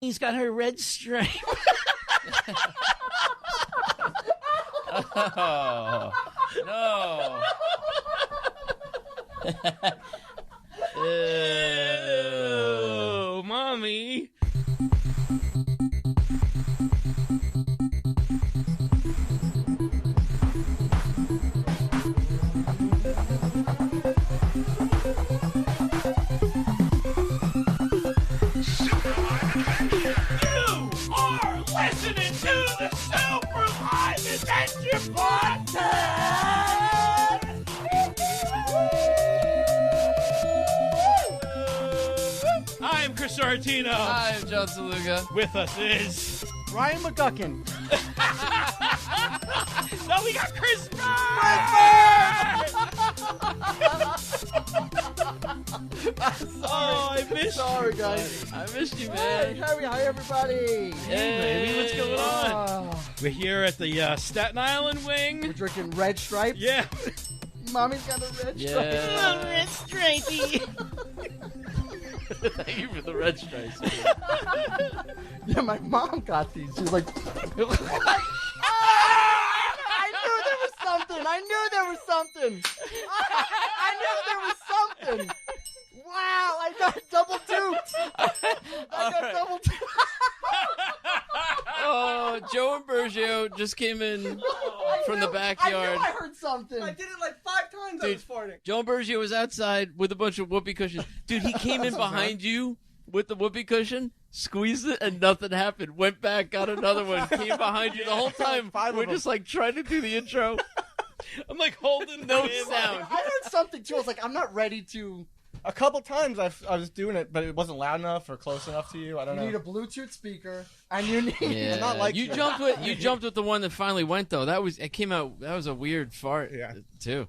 He's got her red stripe. Oh, no. Oh, mommy. Listening to the Super Live Adventure Podcast! I'm Chris Sorrentino. I'm John Saluga. With us is... Ryan McGuckin. No, we got Chris Oh, I missed Sorry, guys. I missed you, Hey, man. hi, everybody. Hey, baby, what's going on? We're here at the Staten Island We're wing. drinking red stripe. Yeah. Mommy's got a red stripe. Yeah. Red stripey. Thank you for the red stripes. Yeah, my mom got these. She's like, I knew there was something. I knew there was something. Wow, I got double duped. I got double duped. Oh, Joe Imburgio just came in from the backyard. I knew I heard something. I did it like 5 times. I was farting. Joe Imburgio was outside with a bunch of whoopee cushions. Dude, he came in behind you with the whoopee cushion, squeezed it, and nothing happened. Went back, got another one, came behind you the whole time. We're just like trying to do the intro. I'm like holding No the sound. I heard something too. I was like, I'm not ready to. A couple times I was doing it, but it wasn't loud enough or close enough to you. I don't You know. need a Bluetooth speaker, and you need. Yeah, I'm not like you you. jumped with the one that finally went though. It came out. That was a weird fart. Yeah. Too.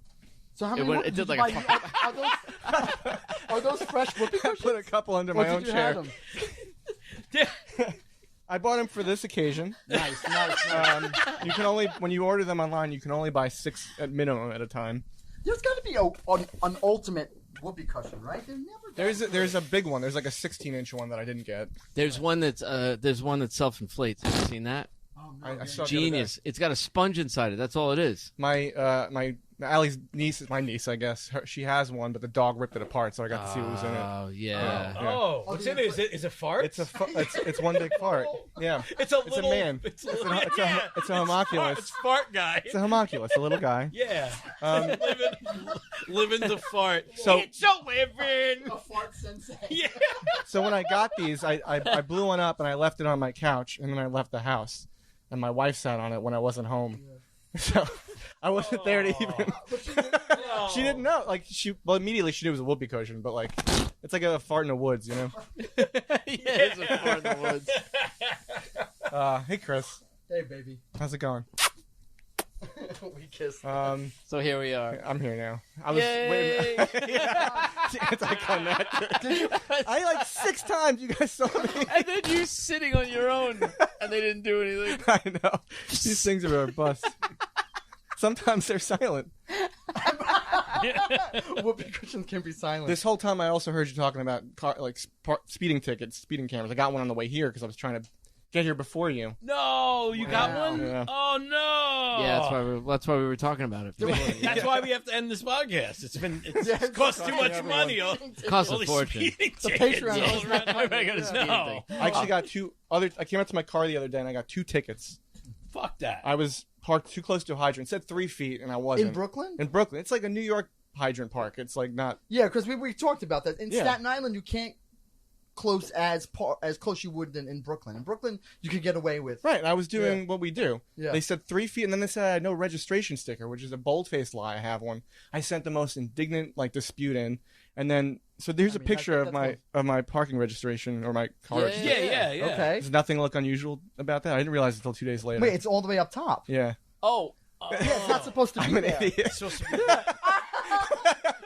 So how It many? went- it did did you like buy? Are those fresh whoopee I cushions? put a couple under Or my did own you chair. have them? I bought them for this occasion. Nice. You can only when you order them online, you can only buy 6 at minimum at a time. There's got to be an ultimate whoopee cushion, right? There's a big one. There's like a 16-inch one that I didn't get. There's one that's self-inflates. Have you seen that? Oh, no, I yeah. saw it the other day. Genius. It's got a sponge inside it. That's all it is. My Allie's niece is my niece, I guess. She has one, but the dog ripped it apart, so I got to see what was in it. Oh yeah. Oh, what's in it? Is it fart? It's it's one big fart. Yeah. It's a It's little. a man. It's a It's little. a Yeah. it's a homunculus. It's fart guy. It's a homunculus, a little guy. Yeah. Um, living the fart. So- It's a living. A fart sensei. Yeah. So when I got these, I blew one up and I left it on my couch, and then I left the house, and my wife sat on it when I wasn't home. So I wasn't there to even. She didn't know. Like immediately she knew it was a whoopee cushion, but like it's like a fart in the woods, you know. Yeah, it's a fart in the woods. Hey Chris, Hey, baby. how's it going? We kissed. So here we are. I'm here now. I was Yay! waiting. It's anticlimactic. I like 6 times you guys saw me. And then you sitting on your own, and they didn't do anything. I know. These things are a bust. Sometimes they're silent. Whoopee cushions can be silent. This whole time, I also heard you talking about speeding tickets, speeding cameras. I got one on the way here because I was trying to get here before you. No, you got Wow. one? Yeah. Oh no. Yeah, that's why we were talking about it. That's why we have to end this podcast. It's it's cost too much everyone. money. Costs All a these fortune. speeding The tickets Patreon all is around. not Everybody got money. to Speeding know. thing. I actually got I came out to my car the other day and I got 2 tickets. Fuck that. I was parked too close to a hydrant. It said 3 feet and I wasn't. In Brooklyn? In Brooklyn. It's like a New York hydrant park. It's like not. Yeah, because we talked about that. In Yeah. Staten Island, you can't close as close you would than in Brooklyn. In Brooklyn, you could get away with. Right. I was doing what we do. Yeah. They said 3 feet and then they said I had no registration sticker, which is a bold-faced lie. I have one. I sent the most indignant dispute in. And then, so there's a I picture think of my parking registration or my car. Yeah. registration. Yeah. Okay. There's nothing look unusual about that. I didn't realize it until 2 days later. Wait, it's all the way up top. Yeah. Oh. Yeah, it's not supposed to be I'm an there. idiot. It's supposed to be.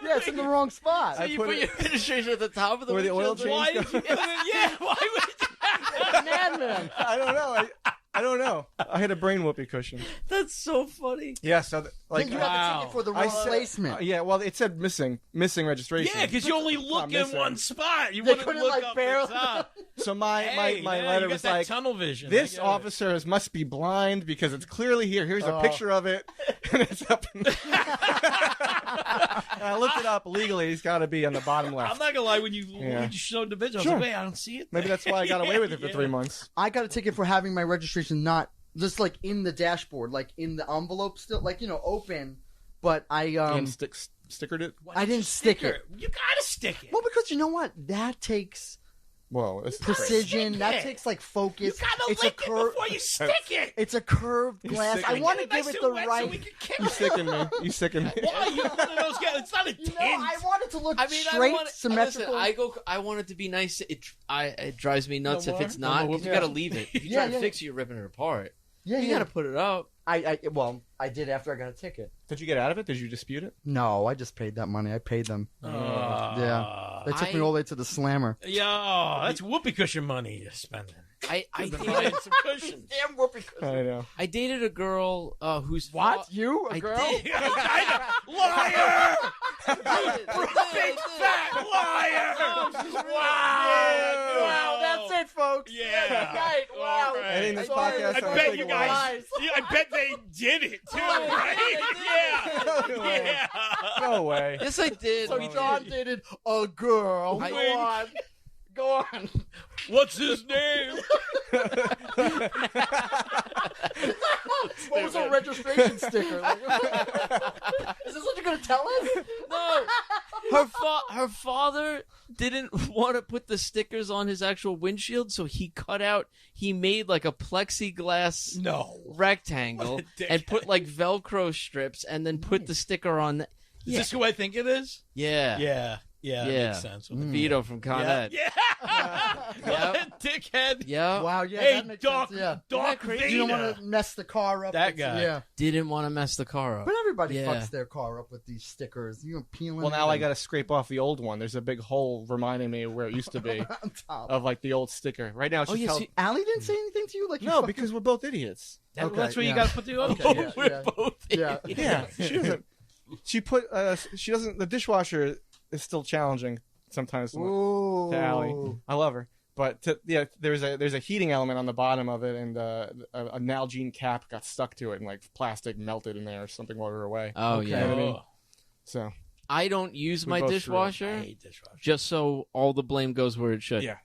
Yeah, it's in the wrong spot. So you put put it- your registration at the top of the Where the oil windshield? change Why did you? Yeah. Why would you? Madman. I don't know. I don't know. I had a brain whoopee cushion. That's so funny. Yeah, so Like you had the ticket for the wrong placement. yeah, well, it said missing registration. Yeah, because you only look in missing. one spot. You They wouldn't couldn't, look like, up barely- the top. So my Hey, letter you got was that like, tunnel vision. this I get it. officer must be blind because it's clearly here. Here's a picture of it, and it's up. And I looked it up legally. He's got to be on the bottom left. I'm not gonna lie. When you showed the video, I was Sure. like, wait, I don't see it. Maybe that's why I got away with it for 3 months. I got a ticket for having my registration not just like in the dashboard, like in the envelope still, like open. But I And stickered it. I didn't stick it. You gotta stick it. Well, because you know what? That takes Whoa, this is precision. Stick That it. takes like focus. You gotta It's lick a it curve. before you stick it. It's a curved glass. sick I of want to Get it give nice it and the wet right. So we can kick You it. sicken me. You sicken me. Why you one of those guys? It's not a You tint. know, I want it to look I mean, straight, I want symmetrical. Listen, I want it to be nice. It drives me nuts No if more? it's not. No more? 'Cause you Yeah. got to leave it. If you Yeah, try to yeah. fix it, you're ripping it apart. yeah, You yeah. got to put it up. I did after I got a ticket. Did you get out of it? Did you dispute it? No, I just paid that money. I paid them. Yeah. They took me all the way to the slammer. Yo, that's whoopee cushion money you're spending. I Buying dated, some cushions. Damn whoopee I know. I dated a girl who's What? You? A I girl? did. Liar! Big Fat liar! Wow, that's it, folks. Yeah. Good night. Wow. All right. Ending this Sorry. podcast I sounds bet like you a guys. lies. Yeah, I bet they did it too, right? No way. Yeah. No way. Yes, I did. So John dated a girl. I- Go on. Go on. What's his name? What was her registration sticker? Like, is this what you're going to tell us? No, her father didn't want to put the stickers on his actual windshield, so he made like a plexiglass No. rectangle What a and dickhead. put like Velcro strips and then put the sticker on. Is this who I think it is? Yeah, Yeah. Yeah. Yeah. Makes sense. Vito from Con Yeah. Ed. Yeah. What a dickhead. Yeah. Wow, yeah, Hey, that makes Doc. sense. Yeah. Doc crazy? You don't Vader. want to mess the car up. That It's- guy. Yeah. Didn't want to mess the car up. But everybody Yeah. fucks their car up with these stickers. You know, peeling. Well, now it I got to scrape off the old one. There's a big hole reminding me of where it used to be on top. of like the old sticker. Right now, it's Oh, just yeah, held... see- Allie didn't say anything to you? Like you No, fucking- because we're both idiots. Okay, That's where you yeah. got to put the other. Okay, yeah, We're yeah. both. Yeah. Yeah, she doesn't. She put. She doesn't. The dishwasher is still challenging sometimes to Ooh. Allie. I love her, but there's a heating element on the bottom of it, and a Nalgene cap got stuck to it, and like plastic melted in there or something while we were away. Oh Okay. You know what I mean? Oh, So I don't use We my both screw up. I dishwasher hate dishwasher. just so all the blame goes where it should. yeah.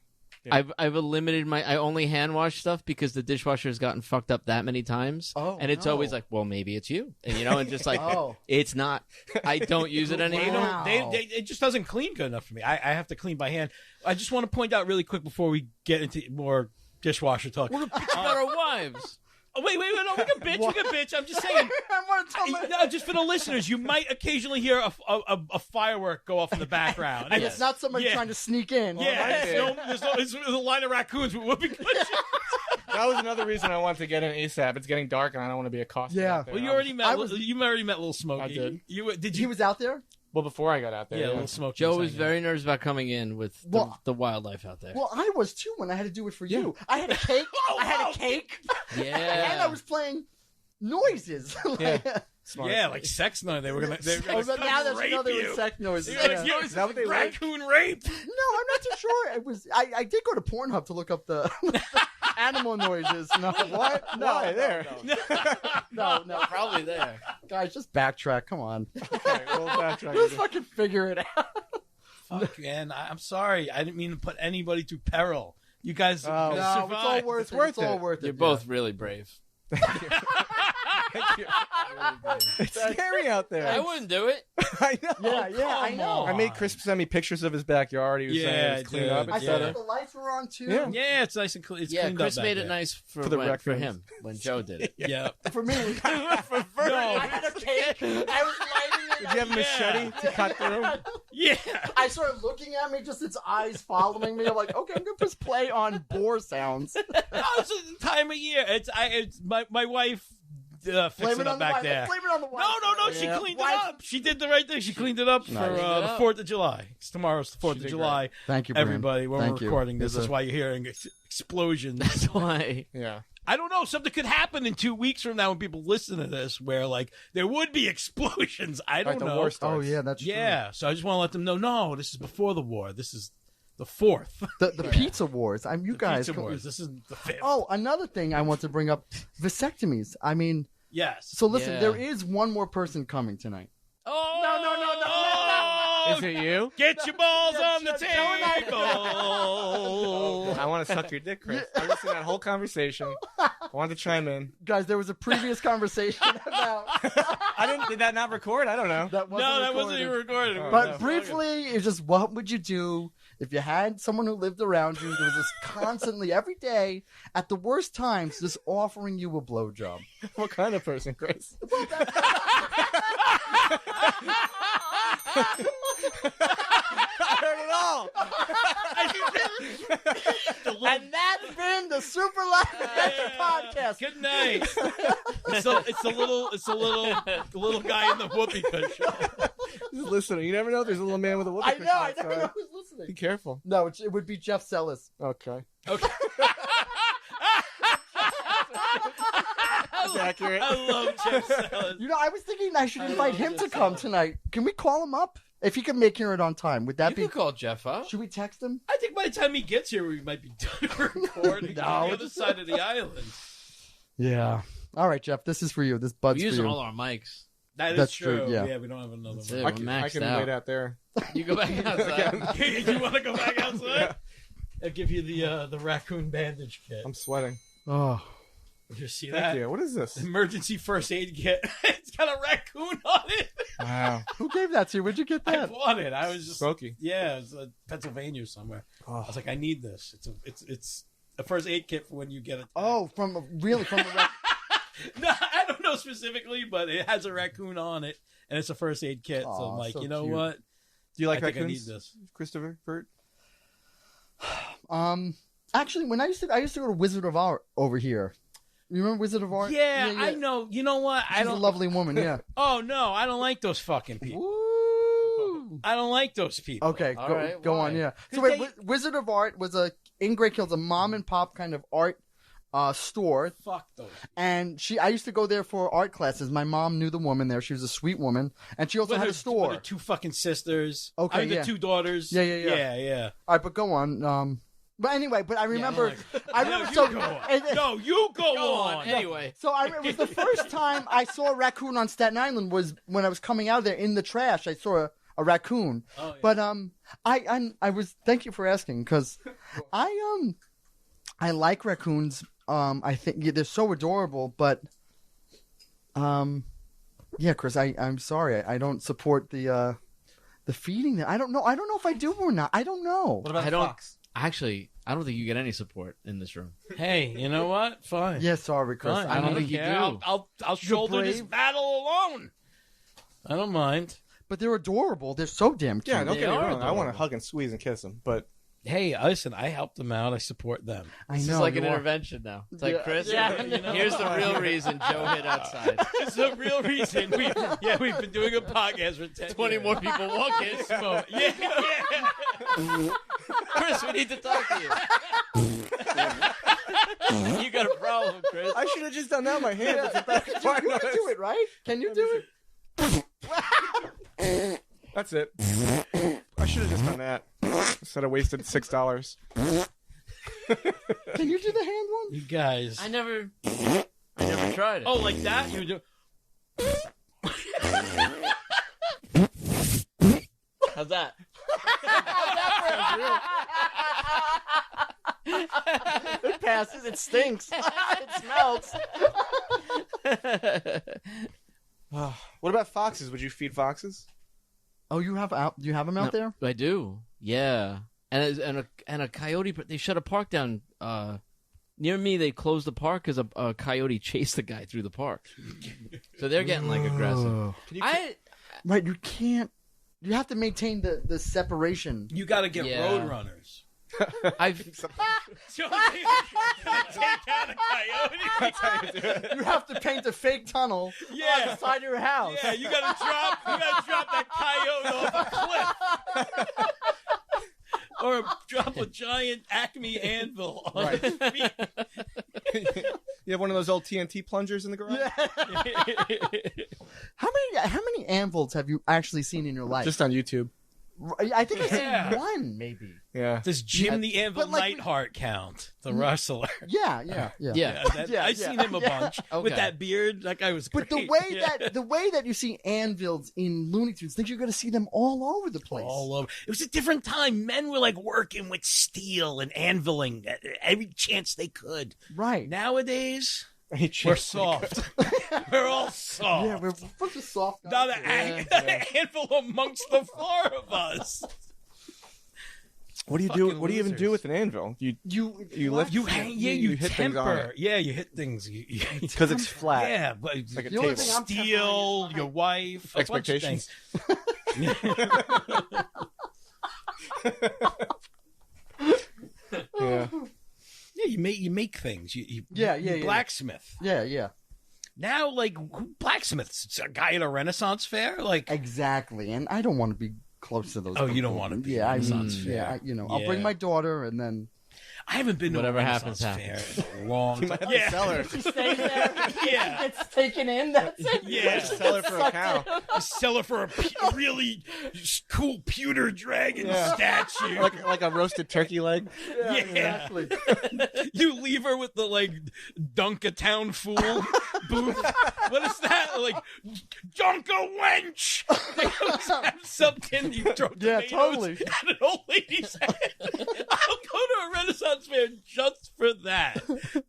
I've eliminated I only hand wash stuff because the dishwasher has gotten fucked up that many times. Oh, and it's no. always like, well, maybe it's you. And and just like, Oh. it's not. I don't use it anymore. Wow. It just doesn't clean good enough for me. I have to clean by hand. I just want to point out really quick before we get into more dishwasher talk. We're bitching about our wives. Oh, wait, no, we can bitch. We can bitch. I'm just saying. I want to tell my... No, just for the listeners, you might occasionally hear a firework go off in the background. And it's not somebody Yeah. trying to sneak in. Yeah, there's a line of raccoons with whoopee cushions. That was another reason I wanted to get in ASAP. It's getting dark, and I don't want to be accosted. Yeah. out there. Well, you already met. I was- You already met Little Smokey. I did. Did He you? was out there? Well, before I got out there. Yeah, Little Smokey. Joe was hanging very nervous about coming in with Well- the wildlife out there. Well, I was too when I had to do it for you. I had a cake. Oh, I had wow. a cake. Yeah. And I was playing noises. Yeah. out. Smart. Yeah, like sex night. They were gonna. They were Oh, gonna but come now there's rape another you. insect noise. They were gonna Yeah. give Is that what they like? raccoon rape. No, I'm not too sure. It was. I did go to Pornhub to look up the animal noises. No, what? No, Why? no, There. No, no. Probably there. Guys, just backtrack. Come on. Okay, we'll backtrack Let's again. fucking figure it out. Fuck, man. I'm sorry. I didn't mean to put anybody through peril. You guys Oh. No, it's all survived. worth It's it. worth It's all it. worth it. You're both really brave. Thank you. It's scary out there. I wouldn't do it. I know. Yeah, I come know. on. I made Chris send me pictures of his backyard. He was saying it was cleaned dude. up, I Yeah. saw etc. that the lights were on too. Yeah. Yeah, it's nice and clean. It's Yeah, cleaned Chris up made back it there. nice for the for raccoons. him when Joe did it. Yeah. For me, No. I had a cake. I was lighting it. Did you have a machete to cut through? Yeah. I started looking at me, just its eyes following me. I'm like, okay, I'm gonna press play on boar sounds. Oh, it's the time of year. It's my wife fixed Blame it it up on the back wife. there. Blame it on the wife. No. She Yeah. cleaned Wife- it up. She did the right thing. She cleaned it up for Cleaned it the up. 4th of July. Tomorrow's the 4th She of did July. Thank you, Brian. Everybody, when Thank we're you. recording this, There's that's a- why you're hearing explosions. That's why. Yeah. I don't know. Something could happen in 2 weeks from now when people listen to this, where like there would be explosions. I don't the know. war starts. Oh yeah, that's Yeah, so I just want to let them know. No, this is before the war. This is the 4th. true. The pizza wars. You The guys. Pizza Wars. This is the 5th. Oh, another thing I want to bring up: vasectomies. I mean, yes. so listen, Yeah. there is one more person coming tonight. Oh No. Is it you? Get your balls on the Joe and I- table. I want to suck your dick, Chris. I listened to that whole conversation. I wanted to chime in. Guys, there was a previous conversation about Did that not record? I don't know. that wasn't No, that recorded. wasn't even recorded. Oh, But no. briefly, it's just what would you do if you had someone who lived around you that was just constantly, every day, at the worst times, just offering you a blowjob? What kind of person, Chris? I heard it all. And that's been the Super Live Podcast. Good night. It's a little guy in the whoopee cushion. Just listening. You never know. There's a little man with a whoopee I cushion know, I outside. never know who's Be listening. careful. No, it would be Jeff Sellis. Okay. Okay. That's accurate. I love Jeff Sellers. You know, I was thinking I should invite him to come tonight. Can we call him up? If he can make it on time, would that You be... can call Jeff up. Should we text him? I think by the time he gets here, we might be done recording No, on the other side of the island. Yeah. All right, Jeff, this is for you. This bud's We're for using you. all our mics. That's That's true, true. yeah. We don't have another That's one. it. I We're can maxed wait out. out there. You go back outside. You want to go back outside? I'll give you the raccoon bandage kit. I'm sweating. Oh. Did you see Thank that? you. What is this? Emergency first aid kit. It's got a raccoon on it. Wow. Who gave that to you? Where'd you get I that? bought it. I was just Smoky. yeah, it was Pennsylvania somewhere. I was like, I need this. It's a first aid kit for when you get it. Oh, from the No, I don't know specifically, but it has a raccoon on it, and it's a first aid kit. So Aw, I'm like, so you know cute. what? Do you like I think I raccoons, need this. Christopher? Bert? Actually, when I used to go to Wizard of Art over here. You remember Wizard of Art? Yeah, I know. You know what? She's I don't. a lovely woman. Yeah. Oh no, I don't like those fucking people. Woo! I don't like those people. Okay, All go, right, go why? on. Yeah. So 'Cause wait, they- Wizard of Art was in Great Hills, a mom and pop kind of art store, Fuck those. and I used to go there for art classes. My mom knew the woman there; she was a sweet woman, and she also had a With store. her 2 fucking sisters. Okay, I mean, the yeah. 2 daughters. Yeah. Yeah. All right, but go on. But anyway, I remember. I remember. No, So, you go on. and- No, you go, Go on. on. Anyway. So it was the first time I saw a raccoon on Staten Island was when I was coming out of there in the trash. I saw a raccoon. Oh, yeah. But I was thank you for asking because I like raccoons. I think they're so adorable, but yeah, Chris, I'm sorry. I don't support the feeding. I don't know if I do or not. I don't know. What about I don't- fox? Actually, I don't think you get any support in this room. Hey, you know what? Fine. Yeah, sorry, Chris. Fine. I don't think you care. do. I'll shoulder this brave. battle alone. I don't mind. But they're adorable. They're so damn cute. Yeah, don't They get me are wrong. I want to adorable. hug and squeeze and kiss them, but Hey, listen, I help them out. I support them. I This know. is like you an are. intervention now. It's like, Yeah. Chris, Yeah, you know. here's the real reason Joe hit outside. It's the real reason. We've been doing a podcast for 10 20 years. more people walk in. This moment. Yeah. Chris, we need to talk to you. You got a problem, Chris. I should have just done that. My hand. It's a better You part can of do it, right? Can you do it? That's it. I should have just done that instead of wasted $6. Can you do the hand one? You guys. I never tried it. Oh, like that? You do. How's that? It passes. It stinks. It smells. What about foxes? Would you feed foxes? Oh, you have out? Do you have them out there? I do. Yeah. And a coyote. They shut a park down near me. They closed the park because a coyote chased the guy through the park. So they're getting like aggressive. Right, you can't. You have to maintain the separation. You got to get Yeah. road runners. I've So take out a coyote. That's how you do it. You have to paint a fake tunnel on Yeah. the side of your house. Yeah, you gotta drop that coyote off a cliff. Or drop a giant Acme anvil on his feet. You have one of those old TNT plungers in the garage? How many anvils have you actually seen in your life? Just on YouTube. I think I've Yeah. seen one, maybe. Yeah. Does Jim the Anvil but, like, Neidhart count? The wrestler. Yeah. Yeah. I've seen him a bunch with Okay. that beard. That guy was great. But the way that you see anvils in Looney Tunes, I think you're going to see them all over the place. all over. It was a different time. Men were like working with steel and anviling every chance they could. Right. Nowadays, Any we're chance- soft. We're all soft. Yeah, we're a bunch of soft guys. Now the anvil amongst the four of us. What do you do? Fucking What do you even do losers. with an anvil? You lift. You hang, yeah, you hit things on temper. it. Yeah, you hit things. Because it's flat. Yeah, but it's Like a The only table. thing I'm steel, tempering is your wife, a bunch of Expectations. things. Yeah. Yeah, you make things. You Yeah, blacksmith. Yeah. Now, like blacksmiths, it's a guy at a Renaissance fair. Like, Exactly. And I don't want to be close to those Oh, you people. don't want to be Yeah, Renaissance fair. Yeah, I'll bring Yeah. my daughter and then... I haven't been to Whatever a Renaissance happens, fair in a long You time. might have to Yeah, sell her. She stays there. Yeah. Gets taken in. That's it. yeah. Sell her for a cow. Sell her for a really cool pewter dragon Yeah. statue. Like a roasted turkey leg. Yeah. Exactly. You leave her with the like Dunk-a-Town fool booth. What is that? Like Dunk-a-wench. They always have something you throw Yeah, tomatoes totally. at an old lady's head. I'll go to a Renaissance fair just for that.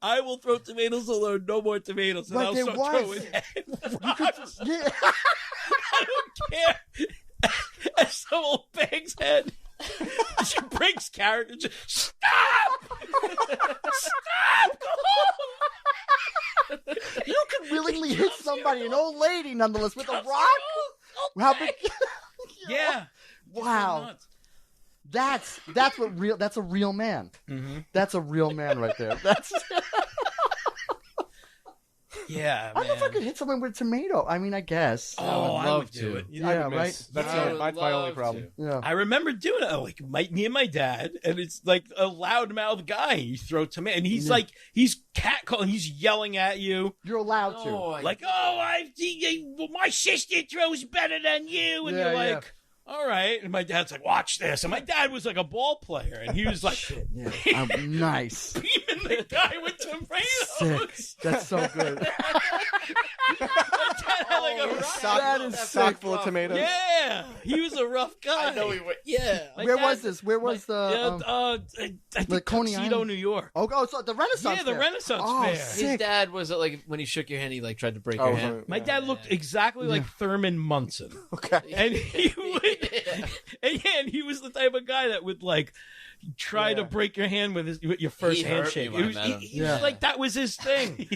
I will throw tomatoes till there are no more tomatoes, and But I'll there start was- throwing rocks. Yeah. I don't care. At some old bag's head. She breaks character. Just, stop! Stop! Go home! You can willingly hit somebody, an old lady, nonetheless, with a rock. How big? Yeah. Wow. That's what real. That's a real man. Mm-hmm. That's a real man right there. That's. Yeah, I don't know if I man. could hit someone with a tomato. I mean, I guess. Oh, would I love would to. do it. Yeah, I would miss. right? That's I would my only love problem. to. Yeah. I remember doing it, like me and my dad, and it's like a loudmouth guy. You throw tomato, and he's Yeah. like, he's catcalling, he's yelling at you, You're allowed to. Oh, like, my sister throws better than you, and Yeah, you're yeah. like, all right. And my dad's like, watch this, and my dad was like a ball player, and he was like, Yeah. Nice. beaming the guy with tomatoes. Sick. That's so good. My dad had like a rock. That is Sock sick. full of tomatoes. Yeah, he was a rough guy. I know he would. Yeah. My Where dad- was this? Where was the? I think like Coney Tuxedo, Island? New York. Oh, so the Renaissance. Yeah, the Fair. Renaissance Oh, fair. sick. His dad was like when he shook your hand, he like tried to break Oh, your hand. My dad looked exactly like Thurman Munson, Okay. and he would, and he was the type of guy that would like try to break your hand with your first He hurt handshake. me when I It was, met him. he was like that was his thing.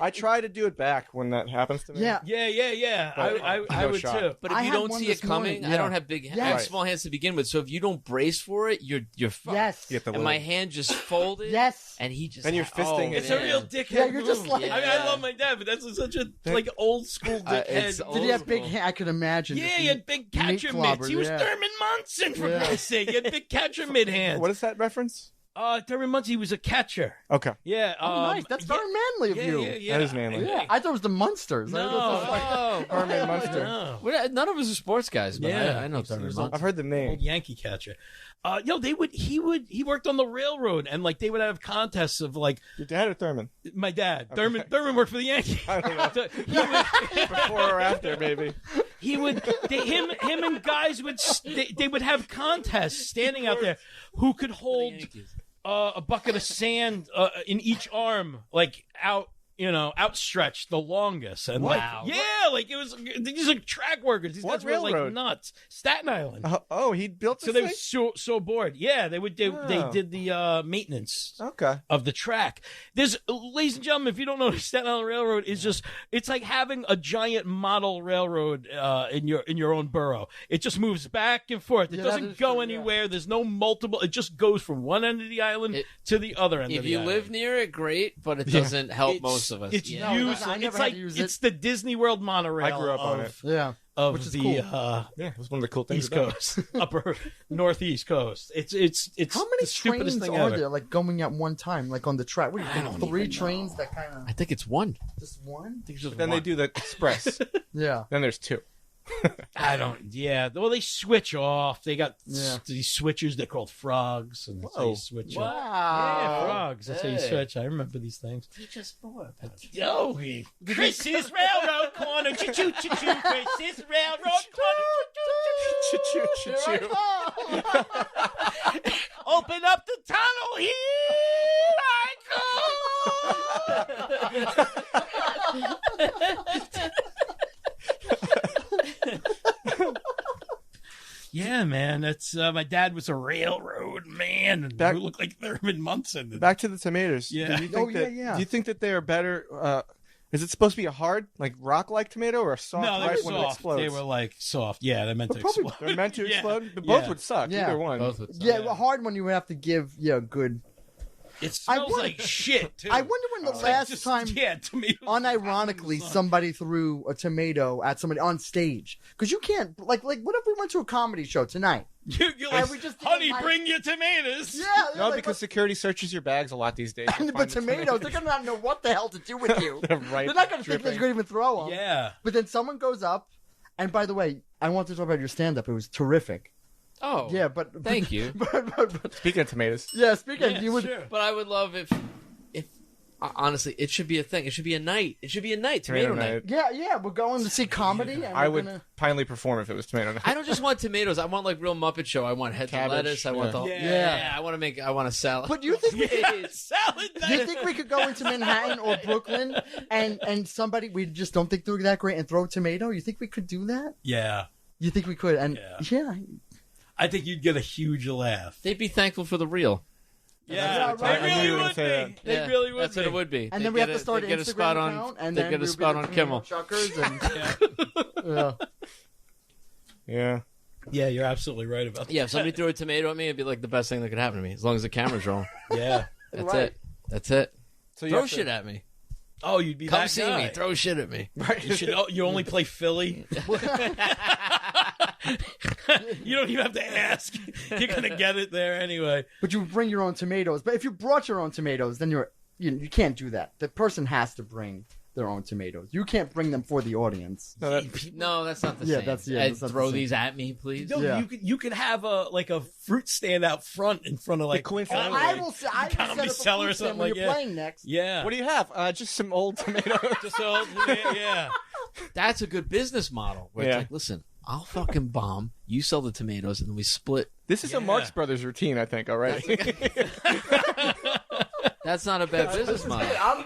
I try to do it back when that happens to me. Yeah. Yeah. But I no would shot. too. But if I you had don't one see this it coming, morning, I yeah. don't have big, I have Yes. small hands to begin with. So if you don't brace for it, you're fucked. Yes. You get the And little- my hand just folded. Yes. And he just And you're fisting it. It's a man. real dickhead. Yeah, you're just move. like- I mean, I love my dad, but that's such a like old school dickhead. it's Did he have big? old I could imagine. Yeah, Just he had big catcher meat mitts. He clobbers, was yeah. Thurman Munson, for Yeah. Christ's sake. He had big catcher mid hands. What is that reference? Thurman Munson, he was a catcher. Okay. Yeah. Oh, nice. That's very manly of you. Yeah. That is manly. Yeah, I thought it was the Munsters. I No. thought it was like- Oh, Herman Munster. No. none of us are sports guys, but Yeah. I know He Thurman was Munson. I've heard the name. Old Yankee catcher. He worked on the railroad, and like they would have contests of like Your dad or Thurman? my dad. Thurman worked for the Yankees. I don't know. Before or after, maybe. Him and guys would they would have contests standing out there who could hold a bucket of sand in each arm, like outstretched the longest, and Wow. like it was these are track workers. These What guys were like railroad? nuts. Staten Island. Oh, he built So this they thing? were so bored. Yeah, they Oh. did the maintenance Okay. of the track. There's, ladies and gentlemen, if you don't know, the Staten Island Railroad is it's like having a giant model railroad in your own borough. It just moves back and forth. It Yeah, that doesn't is go true, yeah. anywhere. There's no multiple. It just goes from one end of the island to the other end If of the you island. live near it, great, but it doesn't help most of us. It's Yeah. used. I never It's had like to use it's the Disney World monorail. I grew up on it. Yeah. Of Which is the cool. Yeah, it was one of the cool things East about it. Coast, upper Northeast Coast. It's How many the stupidest trains thing are ever. there, like going at one time, like on the track? What do you I think? don't 3 even trains know. that kind of I think it's one. just one? I think it's just Then one. they do the express. Yeah. Then there's 2. I don't. Yeah. Well, they switch off. They got Yeah. these switchers. They're called frogs, and that's how Whoa. you switch. Wow. Yeah, frogs. That's how you Hey. switch. I remember these things. Teach us more about it. Yo, Chris's Railroad Corner. Choo choo choo choo. Chris's Railroad Corner. Choo choo choo choo. Here I come. Open up the tunnel. Here I come. Yeah, man. That's my dad was a railroad man, and Back- who looked like Thurman Munson. Back to the tomatoes. Yeah. Do you think Oh, that, yeah. Do you think that they are better? Is it supposed to be a hard, like rock-like tomato, or a soft No, they right were when it soft. explodes? They were like soft. Yeah, they meant to But probably- explode. They're meant to Yeah. explode. But Yeah. both would suck. Yeah. Either one. Both would suck. Yeah, a hard one you would have to give, good. It I smells wonder- like shit, too. I wonder when the It's like last just- time, Yeah, tomatoes. unironically, somebody threw a tomato at somebody on stage. Because you can't, like, what if we went to a comedy show tonight? You're And like, we just did honey, like- bring your tomatoes. Yeah. No, like, because security searches your bags a lot these days. They'll but find the tomatoes, they're going to not know what the hell to do with you. They're ripe, They're not going to think that dripping. you're going to even throw them. Yeah. But then someone goes up, and by the way, I want to talk about your stand-up. It was terrific. Oh, Yeah, but thank you. But Speaking of tomatoes, yeah, speaking, Yeah, you would. sure. But I would love if honestly, it should be a thing. It should be a night. It should be a night. Tomato night. Yeah, we're going to see comedy. And I we're would gonna... finally perform if it was tomato. I don't just want tomatoes. I want like real Muppet Show. I want heads Cabbage, of lettuce. I want yeah. the Yeah. I want a salad. But you think Yeah, salad do you night. think we could go into Manhattan or Brooklyn and somebody we just don't think they're that great and throw a tomato? You think we could do that? Yeah. You think we could? And Yeah. I think you'd get a huge laugh. They'd be thankful for the real. Yeah, right. I they knew really you were gonna would say be. that. They Yeah, really would That's be. what it would be. and They'd then we have get to start they'd an get a Instagram spot on. account, and They'd then get a we'll spot be on the Kimmel. Chuckers and Yeah. yeah. Yeah. Yeah, you're absolutely right about that. Yeah, if somebody threw a tomato at me, it'd be like the best thing that could happen to me, as long as the camera's rolling. Yeah. That's Right. it. That's it. So you Throw have to- shit at me. Oh, you'd be Come that see guy. me. Throw shit at me. You should. Oh, you only play Philly. You don't even have to ask. You're gonna get it there anyway. But you bring your own tomatoes. But if you brought your own tomatoes, then you can't do that. The person has to bring their own tomatoes. You can't bring them for the audience. No, that, No, that's not the Yeah, same. that's Ed, not the throw same. these at me, please. No, Yeah. you could have a fruit stand out front in front of like coincidentally- I will set Comedy up a cellar or food stand something when like you're that. playing next. Yeah. what do you have? Just some old tomatoes. Just so, yeah. That's a good business model. Where Yeah. it's like, listen, I'll fucking bomb. You sell the tomatoes, and then we split. This is a Yeah. Marx Brothers routine, I think, already. That's not a bad business model.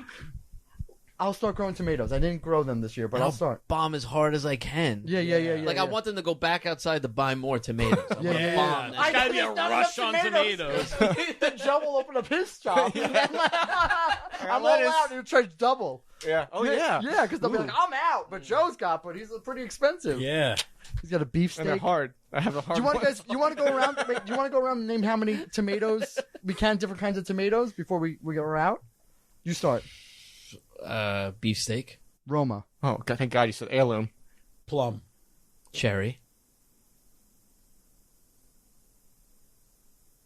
I'll start growing tomatoes. I didn't grow them this year, but I'll start. Bomb as hard as I can. Yeah. Like I want them to go back outside to buy more tomatoes. I Yeah, want to yeah, bomb Yeah. them. There's gotta be a There's not rush enough on tomatoes. tomatoes. Then Joe will open up his shop. I'm all lettuce. out. He'll charge double. Yeah. Oh, yeah. Yeah, because they'll be Ooh. like, I'm out. But Joe's got, but he's pretty expensive. Yeah. He's got a beef And they're steak. hard. I have a hard Do you want one. guys? You want to go around? Wait, do you want to go around and name how many tomatoes we can? Different kinds of tomatoes before we go out. You start. Beefsteak, Roma. Oh, God, thank God you said heirloom. Plum. cherry.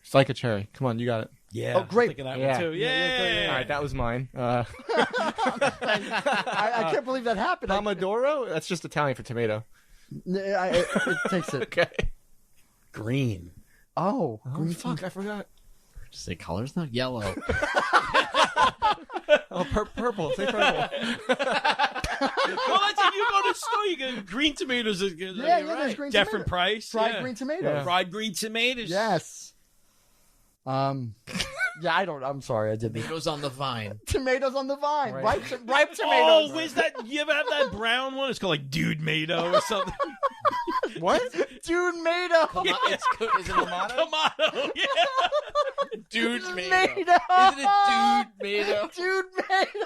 It's like a cherry. Come on, you got it. Yeah. Oh, grape. I'm thinking that Yeah. one too. Yeah, Yeah. All right, that was mine. I can't believe that happened. Pomodoro? That's just Italian for tomato. It takes it. Okay. Green. Oh, Oh, fuck, I forgot. Just say colors now. Yellow. Oh, purple. Say purple. Well, that's if you go to the store, you get green tomatoes. Is good. Yeah, You're there's right. green Different tomato. price. Fried yeah. green tomatoes. Yeah. Fried green tomatoes. Yes. Yeah, I'm sorry, I did this. Tomatoes on the vine. Tomatoes on the vine. Right. Ripe tomatoes. Oh, where's that? You ever have that brown one? It's called like Dude Mato or something. What? Dude Mato. Is it tomato? Tomato. Yeah. Dude Mato. Isn't it dude Mato? Dude Mato.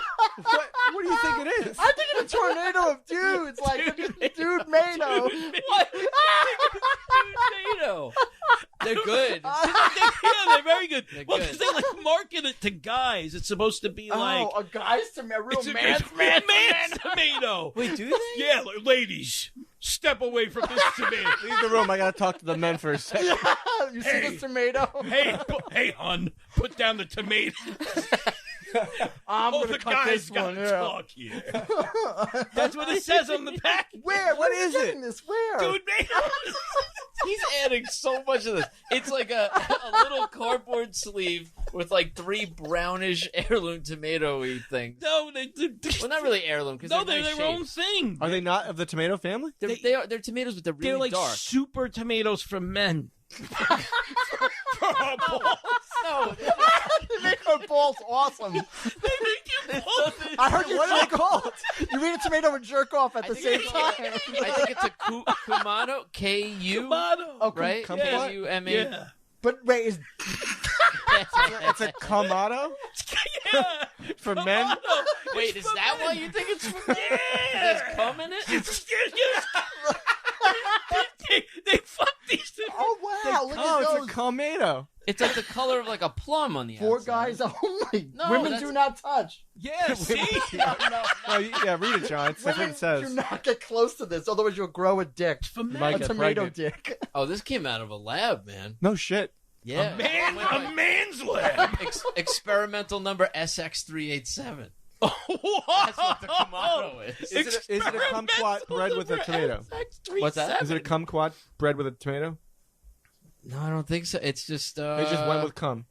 What do you think it is? I'm thinking a tornado of dudes. Like, Dude Mato. What? Dude Mato. They're good. Yeah, they're very good. They're Well, good. because they like market it to guys. It's supposed to be like a guy's tomato, real it's a man's man's tomato. Wait, do they? Yeah, ladies, step away from this tomato. Leave the room. I gotta talk to the men for a second. You see Hey. this tomato? Hey, hon, put down the tomato. I'm Oh, gonna the cut guys this one. gotta Yeah. talk here. That's what it says on the back. Where? What are you is it? getting This where? Dude, man. He's adding so much of this. It's like a little cardboard sleeve with like 3 brownish heirloom tomato-y things. No, Well, not really heirloom because no, they're they're nice their own shapes. thing. Are they not of the tomato family? They're tomatoes, but they're really They're like dark. super tomatoes for men. For our balls. No, They make our balls awesome. They make you balls. I heard you jerk off. You eat a tomato and jerk off at the same think time. I think it's a Kumano, K-U, Tomato. Oh, right? Kumquat? K-U-M-A. Yeah. But wait, is It's a Kamado Yeah. for men. Tomato. Wait, is that why you think it's from Yeah. There's cum in it? They fuck these two. oh wow, look Oh, at it's those a tomato. It's like the color of like a plum on the 4 outside. guys only. No, Women that's- do not touch. Yeah, see? No, yeah, read it, John. It's what Women it says. do not get close to this, otherwise you'll grow a dick, For You might men. a get tomato pregnant. dick. Oh, this came out of a lab, man. No shit. Yeah. A man's lab. Experimental number SX387. Oh, That's what the Kamado is. Is it a kumquat bread with a tomato? What's that? Is it a kumquat bread with a tomato? No, I don't think so. It's just They just went with cum.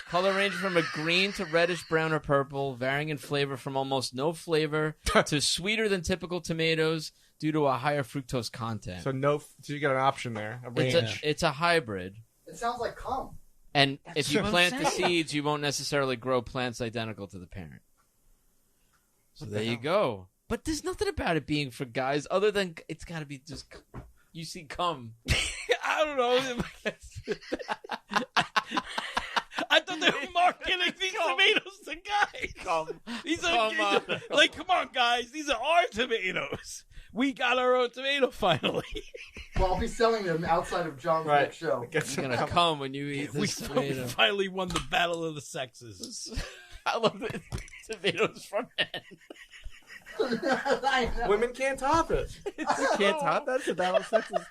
color range from a green to reddish brown or purple, varying in flavor from almost no flavor to sweeter than typical tomatoes due to a higher fructose content. So so you got an option there. A range. It's a hybrid. It sounds like cum. And if you what I'm plant the saying. seeds, you won't necessarily grow plants identical to the parent. So there you go. But there's nothing about it being for guys other than it's got to be just you see cum. I don't know. I thought they were marketing these tomatoes to guys. These are Come on. like, come on, guys. These are our tomatoes. We got our own tomato finally. Well, I'll be selling them outside of John's Right. next show. Gets You're gonna cum when you eat We this tomato. finally won the battle of the sexes. I love it. Tomatoes from men. I know. Women can't top it. They can't top that. So that was sexist.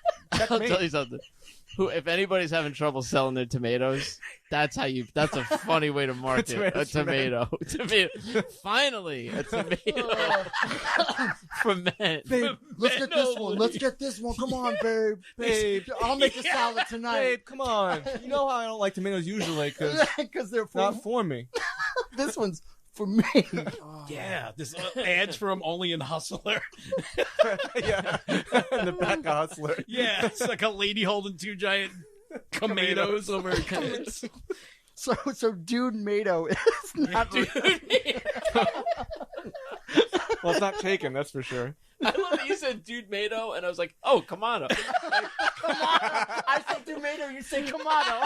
I'll tell you something. If anybody's having trouble selling their tomatoes, that's a funny way to market a Tomatoes for tomato. Finally, a tomato for men. Babe, let's get this no. one. Let's get this one. Come on, babe. Babe, I'll make a salad tonight. babe, come on. You know how I don't like tomatoes usually because Because they're it's for not for me. this one's for me. Yeah, this ads for them only in Hustler. Yeah, in the back of Hustler. Yeah, it's like a lady holding 2 giant tomatoes over her tits. So dude Mato is not Well, it's not taken, that's for sure. I love that you said dude Mato, and I was like, oh, Kamado. I said tomato, you say Kamado.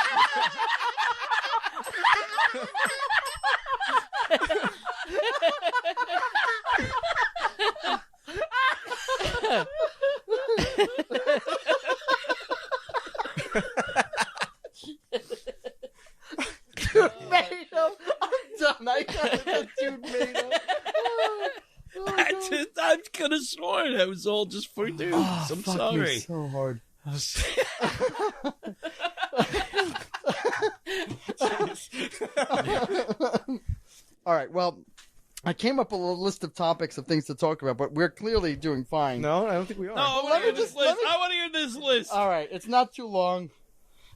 Tomato. I'm done. I got the tomato. I could have sworn that was all just for dudes. I'm sorry. So hard. All right. Well, I came up with a list of topics of things to talk about, but we're clearly doing fine. No, I don't think we are. No, I Let want to me hear this just- list. let me- I want to hear this list. All right. It's not too long.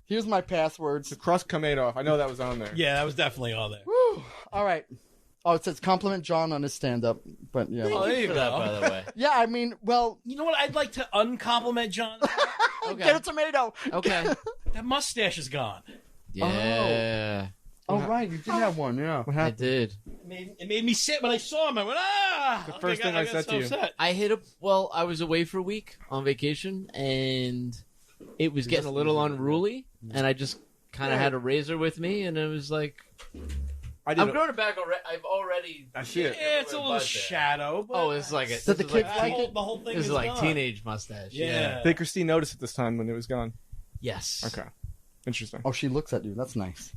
Here's my passwords. The crust tomato. I know that was on there. Yeah, that was definitely on there. Whew. All right. Oh, it says compliment John on his stand-up, but yeah. Oh, there you For that, go. by the way. Yeah, I mean, well, You know what? I'd like to uncompliment John. Okay. get a tomato. Okay. That mustache is gone. Yeah. Oh, right. You did have one, yeah. What I happened? did. It made me sit when I saw him. I went, ah! The first thing I got said so to you. upset. I hit up. Well, I was away for a week on vacation, and it was getting a little unruly, and I just kind of had a razor with me, and it was like, I did. I'm growing it back already. I've already. I see it. Yeah, it's a little shadow. But Oh, it's like a. Did the this is kids like, like the whole, it? the whole thing This is like gone. teenage mustache. Yeah. Did Christine notice it this time when it was gone? Yes. Okay. Interesting. Oh, she looks at you. That's nice.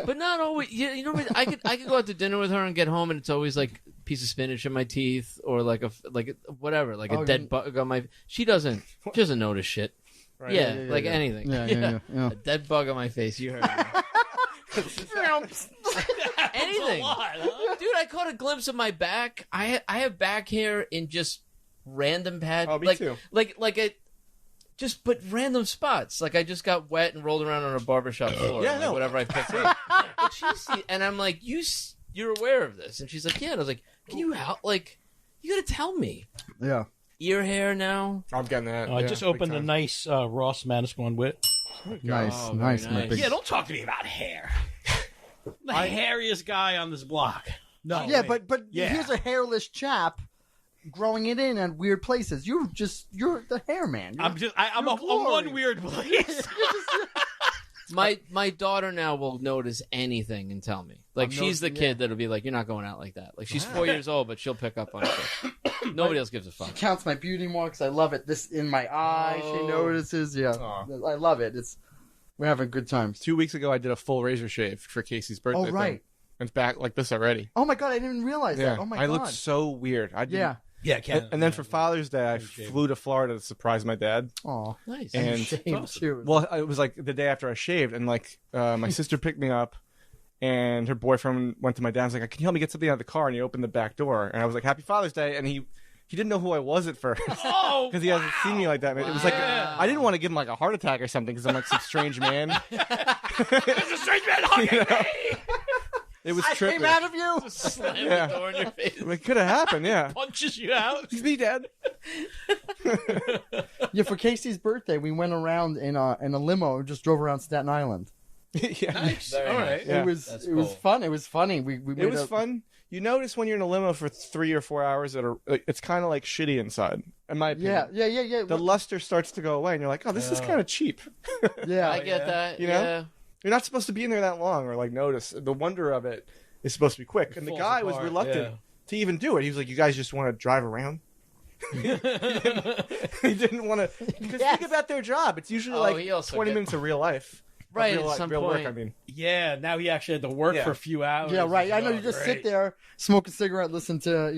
But not always. You know what? I could go out to dinner with her and get home, and it's always like a piece of spinach in my teeth, or like a whatever, like a dead bug on my. She doesn't notice shit. Right. Yeah, anything. Yeah. A dead bug on my face. You heard me. Anything, dude. I caught a glimpse of my back. I have back hair in just random pads. Oh, me too. But random spots. Like I just got wet and rolled around on a barbershop floor. Yeah, no. Whatever I picked up. But and I'm like, you're aware of this? And she's like, yeah. And I was like, can you help? Like, you gotta tell me. Yeah. Ear hair now. I'm getting that. I just opened a nice Ross Manasquan wit. Nice, Oh, nice, very my nice. big. Yeah, don't talk to me about hair. The hairiest guy on this block. No. Yeah, wait. but here's a hairless chap growing it in at weird places. You're the hair man. I'm a one weird place. My daughter now will notice anything and tell me. Like she's the kid that'll be like, "You're not going out like that." Like she's 4 years old, but she'll pick up on it. Nobody else gives a fuck. She counts my beauty marks. I love it. This in my eye. Oh. She notices. Yeah, I love it. We're having good times. 2 weeks ago, I did a full razor shave for Casey's birthday. Oh right. Thing. It's back like this already. Oh my god, I didn't even realize that. Oh my god. I looked so weird. Yeah. Yeah, Ken. And then for Father's Day, I flew to Florida to surprise my dad. Oh, Nice. And too. well, it was like the day after I shaved, and like my sister picked me up, and her boyfriend went to my dad. And was like, "Can you help me get something out of the car?" And he opened the back door, and I was like, "Happy Father's Day!" And he didn't know who I was at first because he hasn't seen me like that. It was like I didn't want to give him like a heart attack or something because I'm like some strange man. There's a strange man hugging me. It was I tripping. came out of you. Slam the door in your face. It could have happened, yeah. Punches you out. It's me, Dad. Yeah, for Casey's birthday, we went around in a limo and just drove around Staten Island. Yeah. Nice. Very All nice. right. Yeah. It was fun. It was funny. We It made was fun. You notice when you're in a limo for 3 or 4 hours that it's kind of like shitty inside, in my opinion. Yeah. The luster starts to go away, and you're like, "Oh, this is kind of cheap." Yeah. I get that. You know? Yeah. You're not supposed to be in there that long, or like notice the wonder of it is supposed to be quick. And the falls guy was apart, reluctant to even do it. He was like, "You guys just want to drive around." He didn't want to. Because think about their job. It's usually he like also 20 get- minutes of real life. Right, Real, at some real point. work, I mean. Yeah, now he actually had to work Yeah. for a few hours. Yeah, right. I know you just sit Great. there, smoke a cigarette, listen to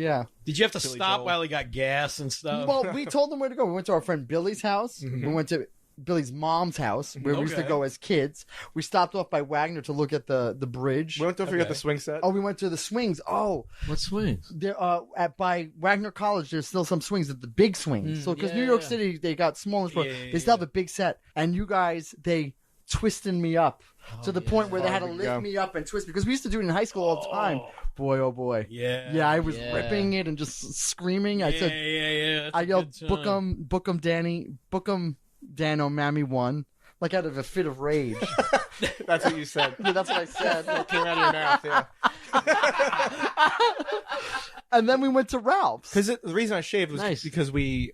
Did you have to Billy stop Joel. while he got gas and stuff? Well, we told them where to go. We went to our friend Billy's house. We went to Billy's mom's house where we used to Okay. go as kids. We stopped off by Wagner to look at the bridge. We don't forget Okay. the swing set. Oh, we went to the swings. Oh, What swings? there by Wagner College, there's still some swings at the big swings. So because yeah, New York yeah. City, they got smaller, Yeah, they still have a big set. And you guys, they twisted me up to the point where they had to Oh, lift yeah. me up and twist because we used to do it in high school all the time. Boy, oh boy. Yeah. Yeah, I was Yeah. ripping it and just screaming. I said, Yeah. That's I a yelled, good time. book 'em, Danny, book 'em, Dano, Mammy won. Like out of a fit of rage. That's what you said. Yeah, that's what I said. It came out of your mouth, yeah. And then we went to Ralph's. Because the reason I shaved was Nice. because the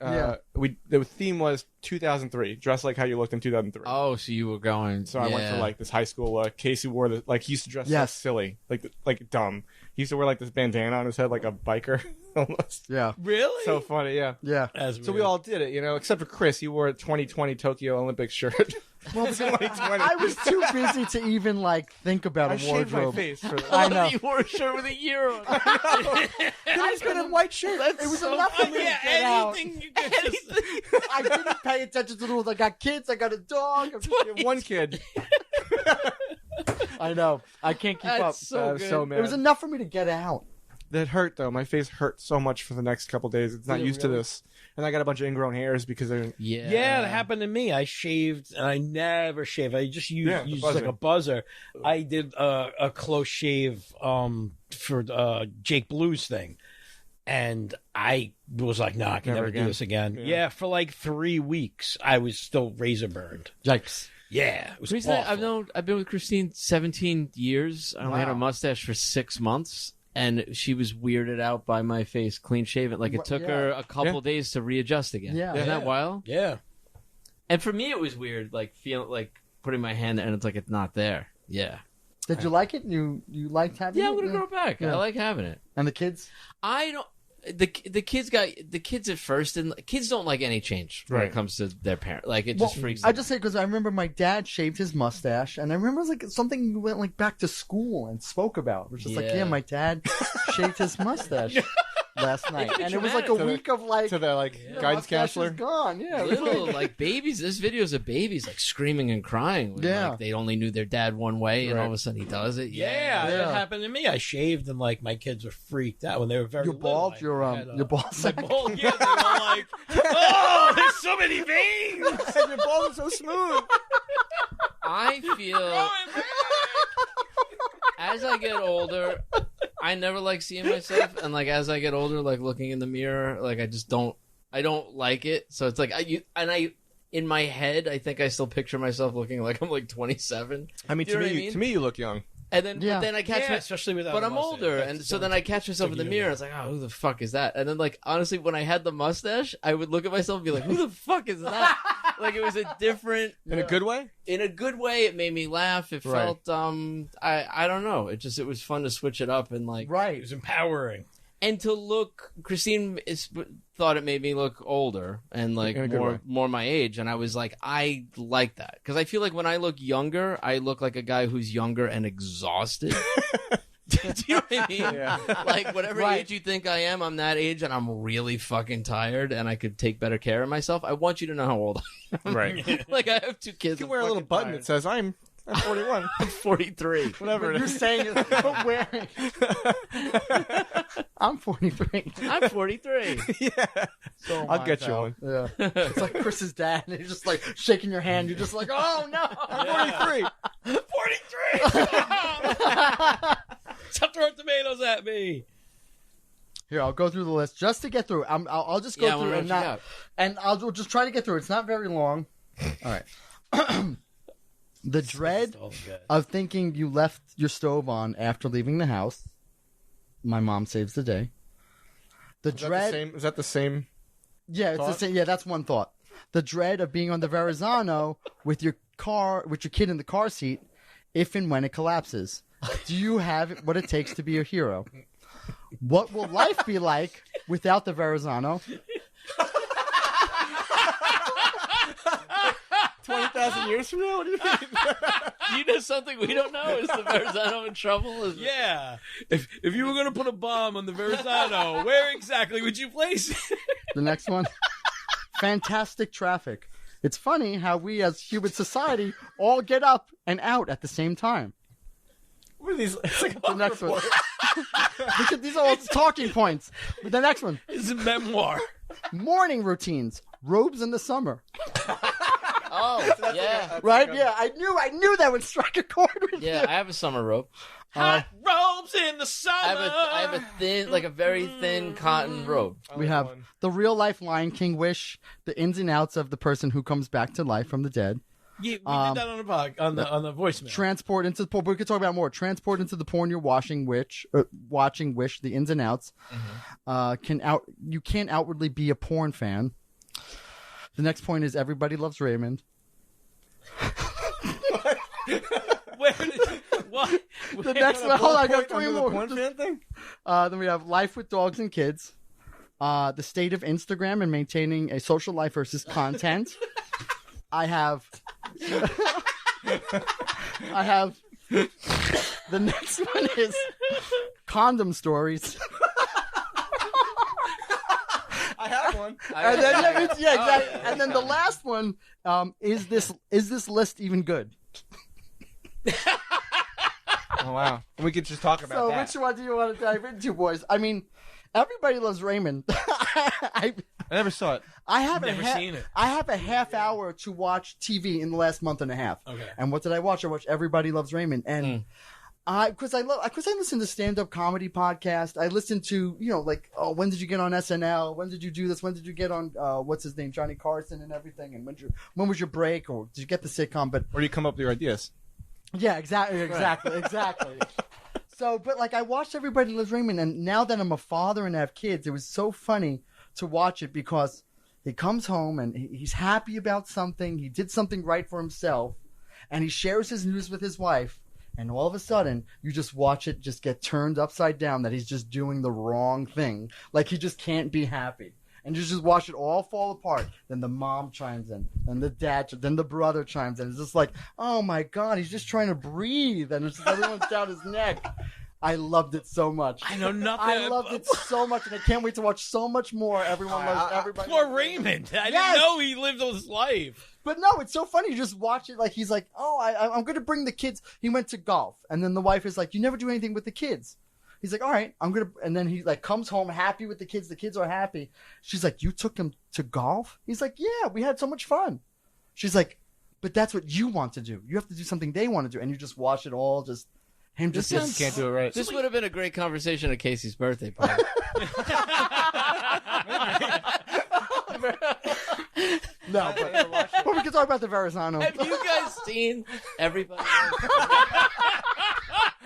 theme was 2003, dress like how you looked in 2003. Oh, so you were going. So I went for like this high school look. Casey wore he used to dress so Yes. silly, like dumb. He used to wear like this bandana on his head like a biker almost. Yeah. Really? So funny, yeah. Yeah. That's So we weird. all did it, except for Chris. He wore a 2020 Tokyo Olympics shirt. Well, because I was too busy to even think about I a shaved my wardrobe. face for that. I know. You wore a shirt with a year on it. I been in white shirt. It was enough for me to Yeah, get out. anything you could just... I didn't pay attention to the rules. I got kids. I got a dog. You have one kid. I know. I can't keep up. That's so I was good. so mad. It was enough for me to get out. That hurt though. My face hurt so much for the next couple days. It's not Did it used to really? this, and I got a bunch of ingrown hairs because they're. Yeah. Yeah, it happened to me. I shaved, and I never shaved. I just used, the like buzzer. a buzzer. I did a close shave for Jake Blue's thing, and I was like, "No, I can Never never do again. this again." Yeah. Yeah, for like 3 weeks, I was still razor burned. Yikes. Yeah, it was Reason awful. I've been with Christine 17 years. I only had a Wow. mustache for 6 months, and she was weirded out by my face clean shaven. Like it took her a couple days to readjust again. Yeah. Isn't that Yeah. wild? Yeah. And for me, it was weird, like feeling like putting my hand there and it's like it's not there. Yeah. Did you like it? You liked having it? Yeah, I'm gonna grow it back. Yeah. I like having it. And the kids? I don't. the kids at first, and kids don't like any change when it comes to their parent. Like it just freaks them. I just say because I remember my dad shaved his mustache, and I remember it was like something we went like back to school and spoke about. It was just like, yeah, my dad shaved his mustache last night, and it was like a week of like to the guidance counselor. Gone, yeah. Little like babies. There's videos of babies like screaming and crying. When, like, they only knew their dad one way, and all of a sudden he does it. Yeah, that happened to me. I shaved, and like my kids were freaked out when they were very You're bald. Your ball sack. My bald, yeah, they were like, oh, there's so many veins. And your balls are so smooth. I feel as I get older, I never like seeing myself, and like as I get older, like looking in the mirror, like I don't like it. So it's like in my head, I think I still picture myself looking like I'm like 27. I mean, to me, you look young. And then, but then I catch especially without. But I'm older, and so then I catch myself in the mirror. And it's like, oh, who the fuck is that? And then, like, honestly, when I had the mustache, I would look at myself and be like, who the fuck is that? Like, it was a different. In a good way. In a good way, it made me laugh. It felt, I don't know. It was fun to switch it up and like. Right. It was empowering. And to look, Christine thought it made me look older and like more my age, and I was like, I like that because I feel like when I look younger, I look like a guy who's younger and exhausted. Do you know what I mean? Yeah. Like whatever age you think I am, I'm that age, and I'm really fucking tired, and I could take better care of myself. I want you to know how old I am. Right. Like I have 2 kids. You can wear a little button that says I'm 41. I'm 43. Whatever you're saying is I'm wearing. I'm 43. I'm 43. Yeah. So I'll get you one. Yeah. It's like Chris's dad, and he's just like shaking your hand. You're just like, oh no, I'm 43. 43. Stop throwing tomatoes at me. Here, I'll go through the list just to get through. I'll just go through and I'll just try to get through. It's not very long. All right. The dread of thinking you left your stove on after leaving the house. My mom saves the day. Is that the same? Yeah, it's the same. Yeah, that's one thought. The dread of being on the Verrazano with your kid in the car seat, if and when it collapses. Do you have what it takes to be a hero? What will life be like without the Verrazano? 20,000 years from now? What do you mean? Do you know something we don't know? Is the Verrazano in trouble? Yeah. If you were going to put a bomb on the Verrazano, where exactly would you place it? The next one. Fantastic traffic. It's funny how we as human society all get up and out at the same time. What are these? It's like the next one. These are all talking points. But the next one. It's a memoir. Morning routines. Robes in the summer. Oh, yeah. Right? Yeah, I knew that would strike a chord with you. Yeah, I have a summer robe. Hot robes in the summer. I have a thin, like a very thin cotton robe. We have the real life Lion King wish, the ins and outs of the person who comes back to life from the dead. Yeah, we did that on the voicemail. Transport into the porn. We could talk about more. Transport into the porn you're watching wish, the ins and outs. Mm-hmm. You can't outwardly be a porn fan. The next point is everybody loves Raymond. What? The next one, hold on, I got 3 more. The porn fan thing? Then we have life with dogs and kids. The state of Instagram and maintaining a social life versus content. I have. The next one is condom stories. I have one. And then, exactly. And then the last one is this list even good? Oh wow, we could just talk about that. So which one do you want to dive into, boys? I mean, everybody loves Raymond. I never saw it. I have never seen it. I have a half hour to watch TV in the last month and a half. Okay. And what did I watch? I watched Everybody Loves Raymond, and because I listen to stand-up comedy podcast. I listen to when did you get on SNL? When did you do this? When did you get on what's his name, Johnny Carson and everything? And when was your break? Or did you get the sitcom? But or do you come up with your ideas? Yeah, exactly. So, but like I watched Everybody Loves Raymond, and now that I'm a father and I have kids, it was so funny to watch it because he comes home and he's happy about something. He did something right for himself, and he shares his news with his wife. And all of a sudden, you just watch it just get turned upside down that he's just doing the wrong thing. Like he just can't be happy. And you just watch it all fall apart. Then the mom chimes in. Then the dad, then the brother chimes in. It's just like, oh my God, he's just trying to breathe. And it's just everyone's down his neck. I loved it so much. I know nothing. I loved it so much, and I can't wait to watch so much more. Everyone loves everybody. Poor Raymond. I didn't know he lived his life. But no, it's so funny. You just watch it like he's like, oh, I'm going to bring the kids. He went to golf, and then the wife is like, you never do anything with the kids. He's like, all right, I'm going to. And then he like comes home happy with the kids. The kids are happy. She's like, you took them to golf? He's like, yeah, we had so much fun. She's like, but that's what you want to do. You have to do something they want to do, and you just watch it all. Just him just can't do it right. This would have been a great conversation at Casey's birthday party. No, but we can talk about the Verrazano. Have you guys seen everybody?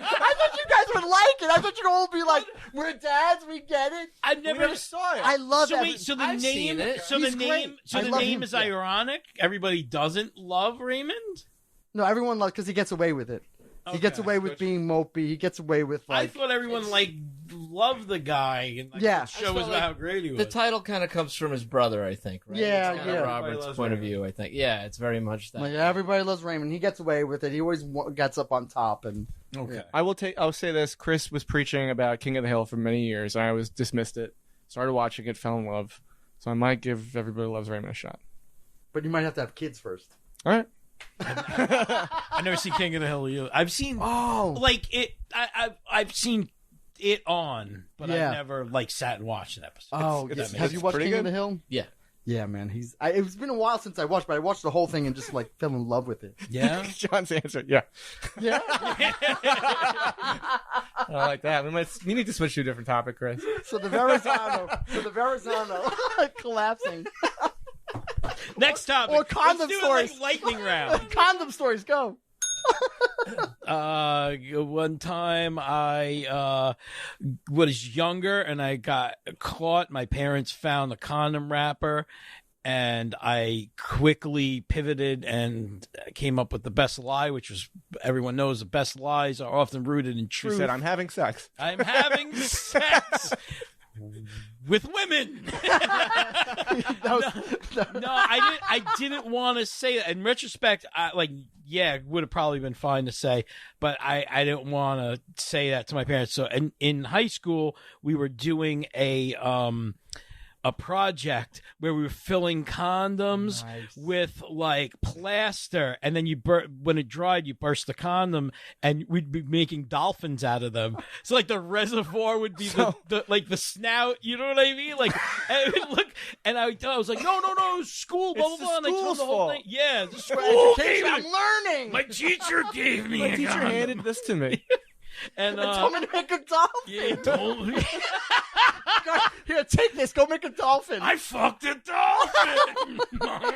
I thought you guys would like it. I thought you'd all be like, "We're dads, we get it." I We never never saw it. I love So that. wait, so the I've name, seen it. so He's the great. name, so I the love name him. is ironic. Everybody doesn't love Raymond. No, everyone loves because he gets away with it. He gets away with being mopey. He gets away with I like. thought everyone loved the guy, and like, Yeah. the show I was felt about like how great he was. The title kind of comes from his brother, I think. Right? Yeah, It's kinda yeah. Robert's Everybody loves point of Raymond. view, I think. Yeah, it's very much that. Like, everybody loves Raymond. He gets away with it. He always gets up on top, and Okay. I'll say this. Chris was preaching about King of the Hill for many years, and I was dismissed it. Started watching it, fell in love. So I might give Everybody Loves Raymond a shot. but you might have to have kids first. All right. I've never seen King of the Hill. Either. I've seen like it. I've seen it on, but Yeah. I've never like sat and watched an episode. Oh, If that yes. makes Have you sense. watched pretty King of good. the Hill? Yeah. Yeah, man. It's been a while since I watched, but I watched the whole thing and just like fell in love with it. Yeah. John's answer. Yeah. Yeah. I like that. We need to switch to a different topic, Chris. So the Verrazano collapsing. Next topic. Or condom Let's do stories. it like lightning round. Condom stories, go. One time I was younger and I got caught. My parents found a condom wrapper, and I quickly pivoted and came up with the best lie, which was everyone knows the best lies are often rooted in She truth. said, I'm having sex. I'm having sex with women. No, I didn't want to say that. In retrospect, it would have probably been fine to say, but I didn't want to say that to my parents. So in high school, we were doing a project where we were filling condoms with like plaster, and then when it dried, you burst the condom, and we'd be making dolphins out of them. So like the reservoir would be the snout, you know what I mean? Like, and it would look, and I was like, no, school, blah blah It's the blah. And I told school's the whole fault. thing. Yeah, the school Education, gave I'm learning. my teacher gave me My a teacher condom. handed this to me. And Told me to make a dolphin. yeah, he told me. Here, take this. Go make a dolphin. I fucked a dolphin, Mom.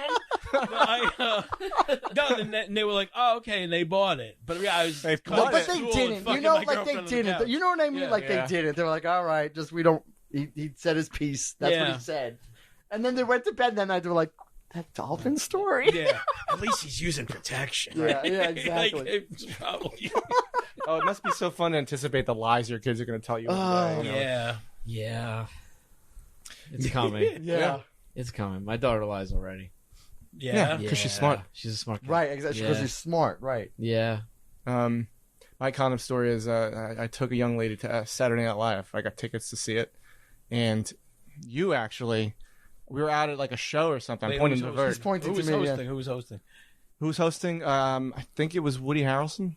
And they were like, "Oh, okay," and they bought it. But yeah, I was. They cutting bought but it. they school and didn't. You fucking know, my like they girlfriend on the didn't. couch. You know what I mean? Yeah. Like Yeah. they didn't. They were like, all right, just we don't. He said his piece. That's what Yeah. he said. And then they went to bed. That night they were like, that dolphin story. Yeah, at least he's using protection. Yeah, yeah, exactly. Like, it's probably. Oh, it must be so fun to anticipate the lies your kids are going to tell you. One day, you know? Yeah. It's coming. Yeah. It's coming. My daughter lies already. Yeah. Yeah. 'Cause she's smart. She's a smart kid. Right, exactly. Because Yeah. he's smart, right? Yeah. My condom story is I took a young lady to Saturday Night Live. I got tickets to see it, and you actually, we were out at like a show or something. Wait, I'm pointing who's to Vert. He's pointing Who was to me. hosting? Who was hosting? Who was hosting? I think it was Woody Harrelson.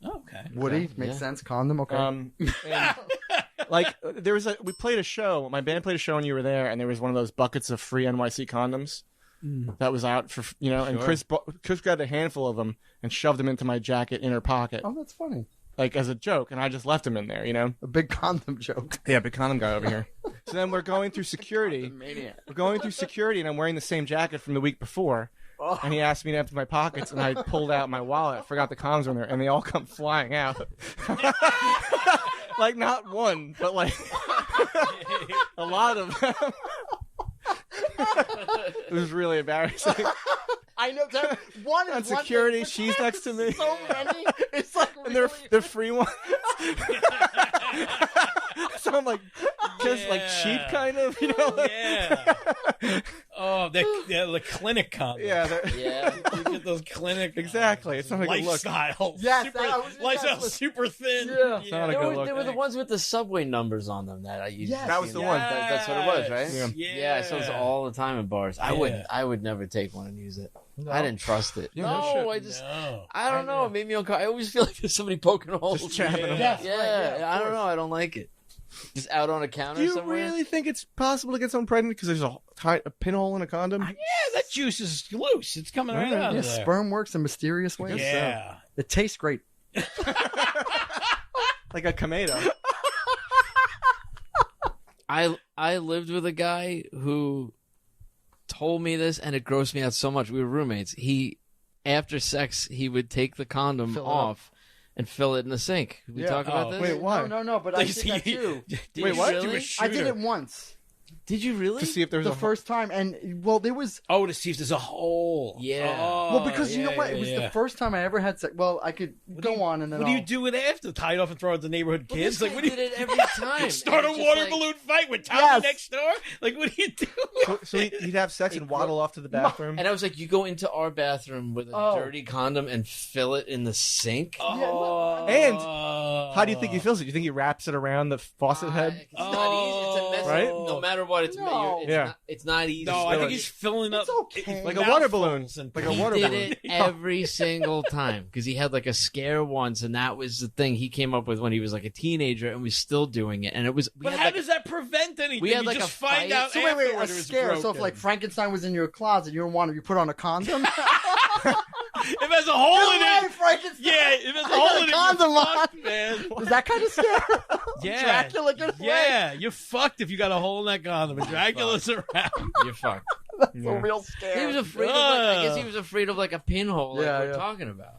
Oh, okay. Woody, Okay, makes yeah. sense. Condom, okay. And, like we played a show. My band played a show, and you were there. And there was one of those buckets of free NYC condoms that was out for And Chris grabbed a handful of them and shoved them into my jacket inner pocket, Oh, that's funny. like as a joke. And I just left them in there. A big condom joke. Yeah, big condom guy over here. So then we're going through security. Maniac. We're going through security, and I'm wearing the same jacket from the week before. Oh. And he asked me to empty my pockets, and I pulled out my wallet, forgot the condoms were in there, and they all come flying out. Like, not one, but like a lot of them. It was really embarrassing. I know. One On is one security, thing, but she's that's next to me. So many. It's like and they're free ones. So I'm like, just like cheap, kind of, you know? Yeah. Oh, they're the clinic condoms. Yeah, You get those clinic. exactly. It's not a good look. Lifestyle. Yes, Lifestyle super thin. Yeah. It's not a good look. They were the ones with the subway numbers on them that I used. Yes. That was the one. That's what it was, right? Yeah. I saw this all the time in bars. I would never take one and use it. No. I didn't trust it. Yeah, no I shit. just, No. I don't know. It made me uncomfortable. I always feel like there's somebody poking holes. Just chapping them. Yes, Yeah, right, yeah, I of don't course. know. I don't like it. Just out on a counter Do you somewhere. really think it's possible to get someone pregnant because there's a pinhole in a condom? Yeah, that juice is loose. It's coming right out Yeah, of there. sperm works in mysterious ways. Yeah. It tastes great. Like a tomato. I lived with a guy who told me this, and it grossed me out so much. We were roommates. After sex, he would take the condom Fill it off and fill it in the sink. Did we Yeah. talk about Oh, this? wait, why? No, but I did that too. Did Wait, you what? Really? I did it once. Did you really? To see if there's The a first time, and well, there was Oh, to see if there's a hole. Yeah. Oh, well because you know yeah, what? It was yeah. the first time I ever had sex. Well, I could go on and then What do you I'll- do with it after? Tie it off and throw it at the neighborhood Well, kids? this Like, guy what do you did it every time. start a It was just water like- balloon fight with Tommy Yes. next door? Like, what do you do? So he'd have sex and waddle off to the bathroom. And I was like, you go into our bathroom with a Oh. dirty condom and fill it in the sink? Oh. And how do you think he fills it? Do you think he wraps it around the faucet head? It's not easy. It's a mess. Right? No matter what, it's No. Yeah. not easy. No, I think he's filling up. It's okay. Like a water balloon. mouthfuls and Like a He water did balloon. it every single time because he had like a scare once, and that was the thing he came up with when he was like a teenager, and was still doing it. And it was. But how does that prevent anything? We had you like just a find fight. out So wait, a afterward it was scare. So if broken. like Frankenstein was in your closet, you don't want to. You put on a condom. if there's a hole in Hey, it, Frankenstein. yeah, if there's a I got hole a in it, condom you're on. fucked, man. Is that kind of scare? Yeah. Dracula get away. Yeah, you're fucked if you got a hole in that condom. And Dracula's around. You're fucked. That's a real scare. He was afraid of. Like, I guess he was afraid of like a pinhole, like Yeah, we're yeah. talking about.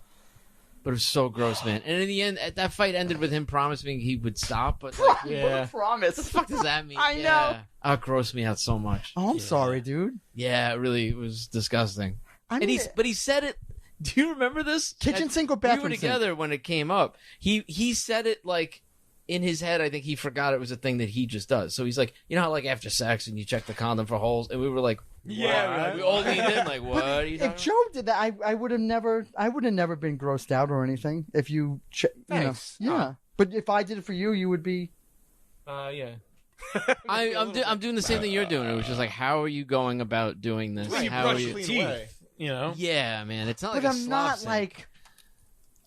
But it was so gross, man. And in the end, that fight ended with him promising he would stop. But like, Yeah. Promise. what the fuck does that mean? I know. Yeah. Oh, it grossed me out so much. Oh, I'm sorry, dude. Yeah, it really was disgusting. I And mean, but he said it. Do you remember this? kitchen sink or We bathroom were sink? together when it came up. He said it like in his head. I think he forgot it was a thing that he just does. So he's like, you know how like after sex and you check the condom for holes, and we were like, Yeah, what? right. We all leaned in like, what are you talking If Joe did that, I would have never been grossed out or anything. If you, you know, Thanks. yeah. But if I did it for you, you would be. Yeah. I'm doing the same thing you're doing. It was just like, how are you going about doing this? Well, you How brush are your you? Clean teeth. way. You know? Yeah, man. It's not But like a I'm slop not sink. like.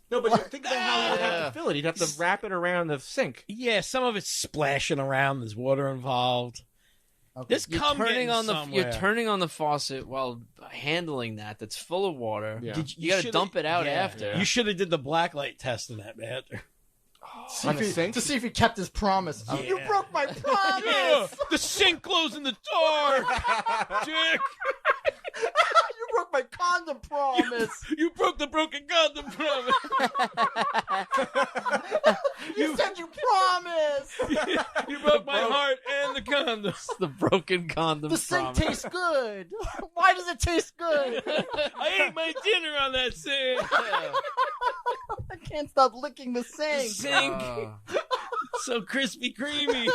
No, but think about how you'd have to fill it. You'd have to wrap it around the sink. Yeah, some of it's splashing around. There's water involved. Okay. This You're cum turning getting on the somewhere. you're turning on the faucet while handling that's full of water. Yeah. You got to shoulda- dump it out yeah. after. You should have did the blacklight test in that bathroom. See On if the he- sink? to see if he kept his promise. Yeah. You broke my promise. Yeah, the sink closing the door. Dick, You broke my condom promise. you broke the broken condom promise. You said you promised. You broke my heart and the condom. the broken condom. The sink promise. tastes good. Why does it taste good? I ate my dinner on that sink. I can't stop licking the The sink. sink, so crispy, creamy.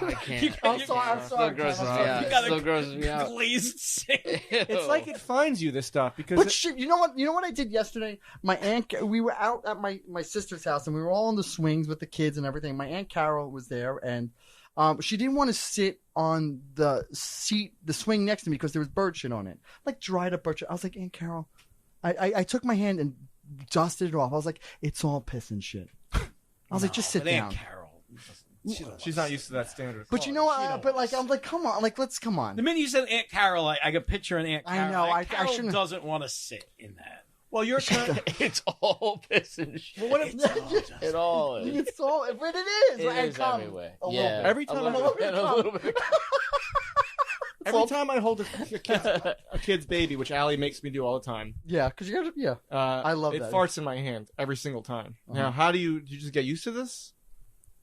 I can't. You- I'm sorry. I'm Still sorry. grosses Ken, me I'm sorry. out. You gotta- Still grosses me out. Glazed sink. It's like it finds you this stuff because But shit, you know what? You know what I did yesterday? My aunt, we were out at my sister's house, and we were all on the swings with the kids and everything. My aunt Carol was there, and she didn't want to sit on the seat, the swing next to me, because there was bird shit on it, like dried up bird shit. I was like, Aunt Carol, I took my hand and dusted it off. I was like, it's all piss and shit. I was like, just sit But Aunt down. Carol. she's not used to that standard. But you know what? But like, I'm like, come on, like, let's come on. The minute you said Aunt Carol, I could picture an Aunt I Carol. know, Aunt I Carol shouldn't- doesn't want to sit in that. Well, you're kind of, It's all piss and shit. Well, what if It all is. it's all? But it is. It and is come everywhere. a little Yeah. bit. Every time a I'm little a bit, a little bit. every time I hold a kid's baby, which Allie makes me do all the time. Yeah, because you got to. Yeah. I love it that. farts in my hand every single time. Uh-huh. Now, how do you just get used to this?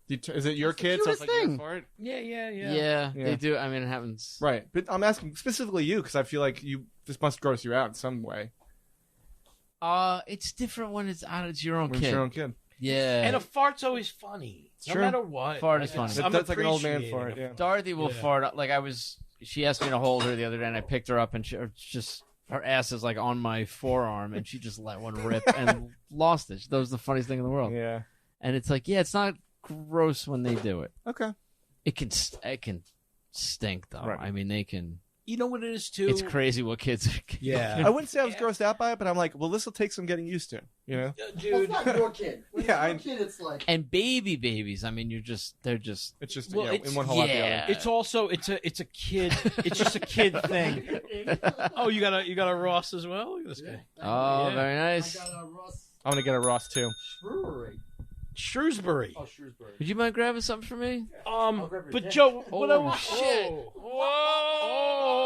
Is it your That's the kid? So it's cutest like your thing. fart? Yeah. Yeah, Yeah. they do. I mean, it happens. Right, but I'm asking specifically you because I feel like this must gross you out in some way. It's different when it's your own When kid. it's your own kid. Yeah. And a fart's always funny. No True. matter what. Fart is funny. That's like an old man fart. Yeah. Dorothy will fart. Like she asked me to hold her the other day, and I picked her up, and her ass is like on my forearm, and she just let one rip and lost it. That was the funniest thing in the world. Yeah. And it's like, it's not gross when they do it. Okay. It can stink though. Right. I mean, they can. You know what it is too? It's crazy what kids. Yeah. I wouldn't say I was grossed out by it, but I'm like, well, this will take some getting used to. You know. Dude. That's not your kid. When Yeah, it's your kid, it's like. And babies. I mean, they're just. It's just Well, in one hole out the other. It's also it's a kid. It's just a kid thing. Oh, you got a Ross as well. Look at this guy. Oh, Yeah. very nice. I got a Ross I'm gonna get a Ross too. Brewery. Shrewsbury. Oh, Shrewsbury. Would you mind grabbing something for me? grab your But dick. Joe, what I Oh want? shit!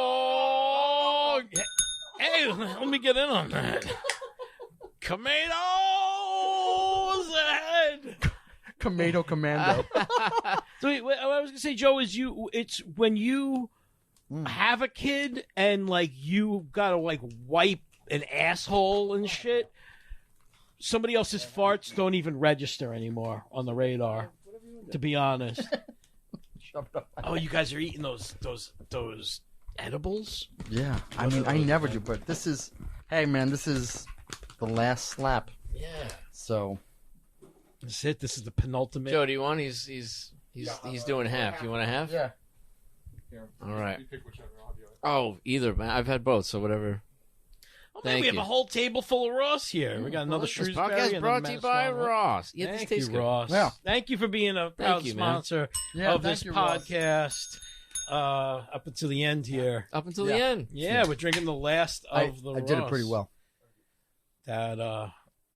Whoa! Hey, let me get in on that. Tomatoes ahead. Tomato Commando. So wait, what I was gonna say, Joe, is it's when you have a kid and like you gotta like wipe an asshole and shit. Somebody else's farts don't even register anymore on the radar. To be honest. Oh, you guys are eating those edibles? Yeah, I mean, I never do, but this is. Hey, man, this is the last slap. Yeah. So. This is it. This is the penultimate. Joe, do you want? He's doing half. You want a half? Yeah. All right. Oh, either man. I've had both, so whatever. Oh, man, Thank we have you. a whole table full of Ross here. We got another This Shrewsbury. podcast and brought then to you by Mass Farm. Ross. Yeah, this Thank tastes you, good. Ross. Yeah. Thank you for being a proud you, man. sponsor Yeah, of thank this you, Ross. podcast up until the end here. Up until Yeah. the end. Yeah, we're drinking the last of the I did it Ross pretty well. that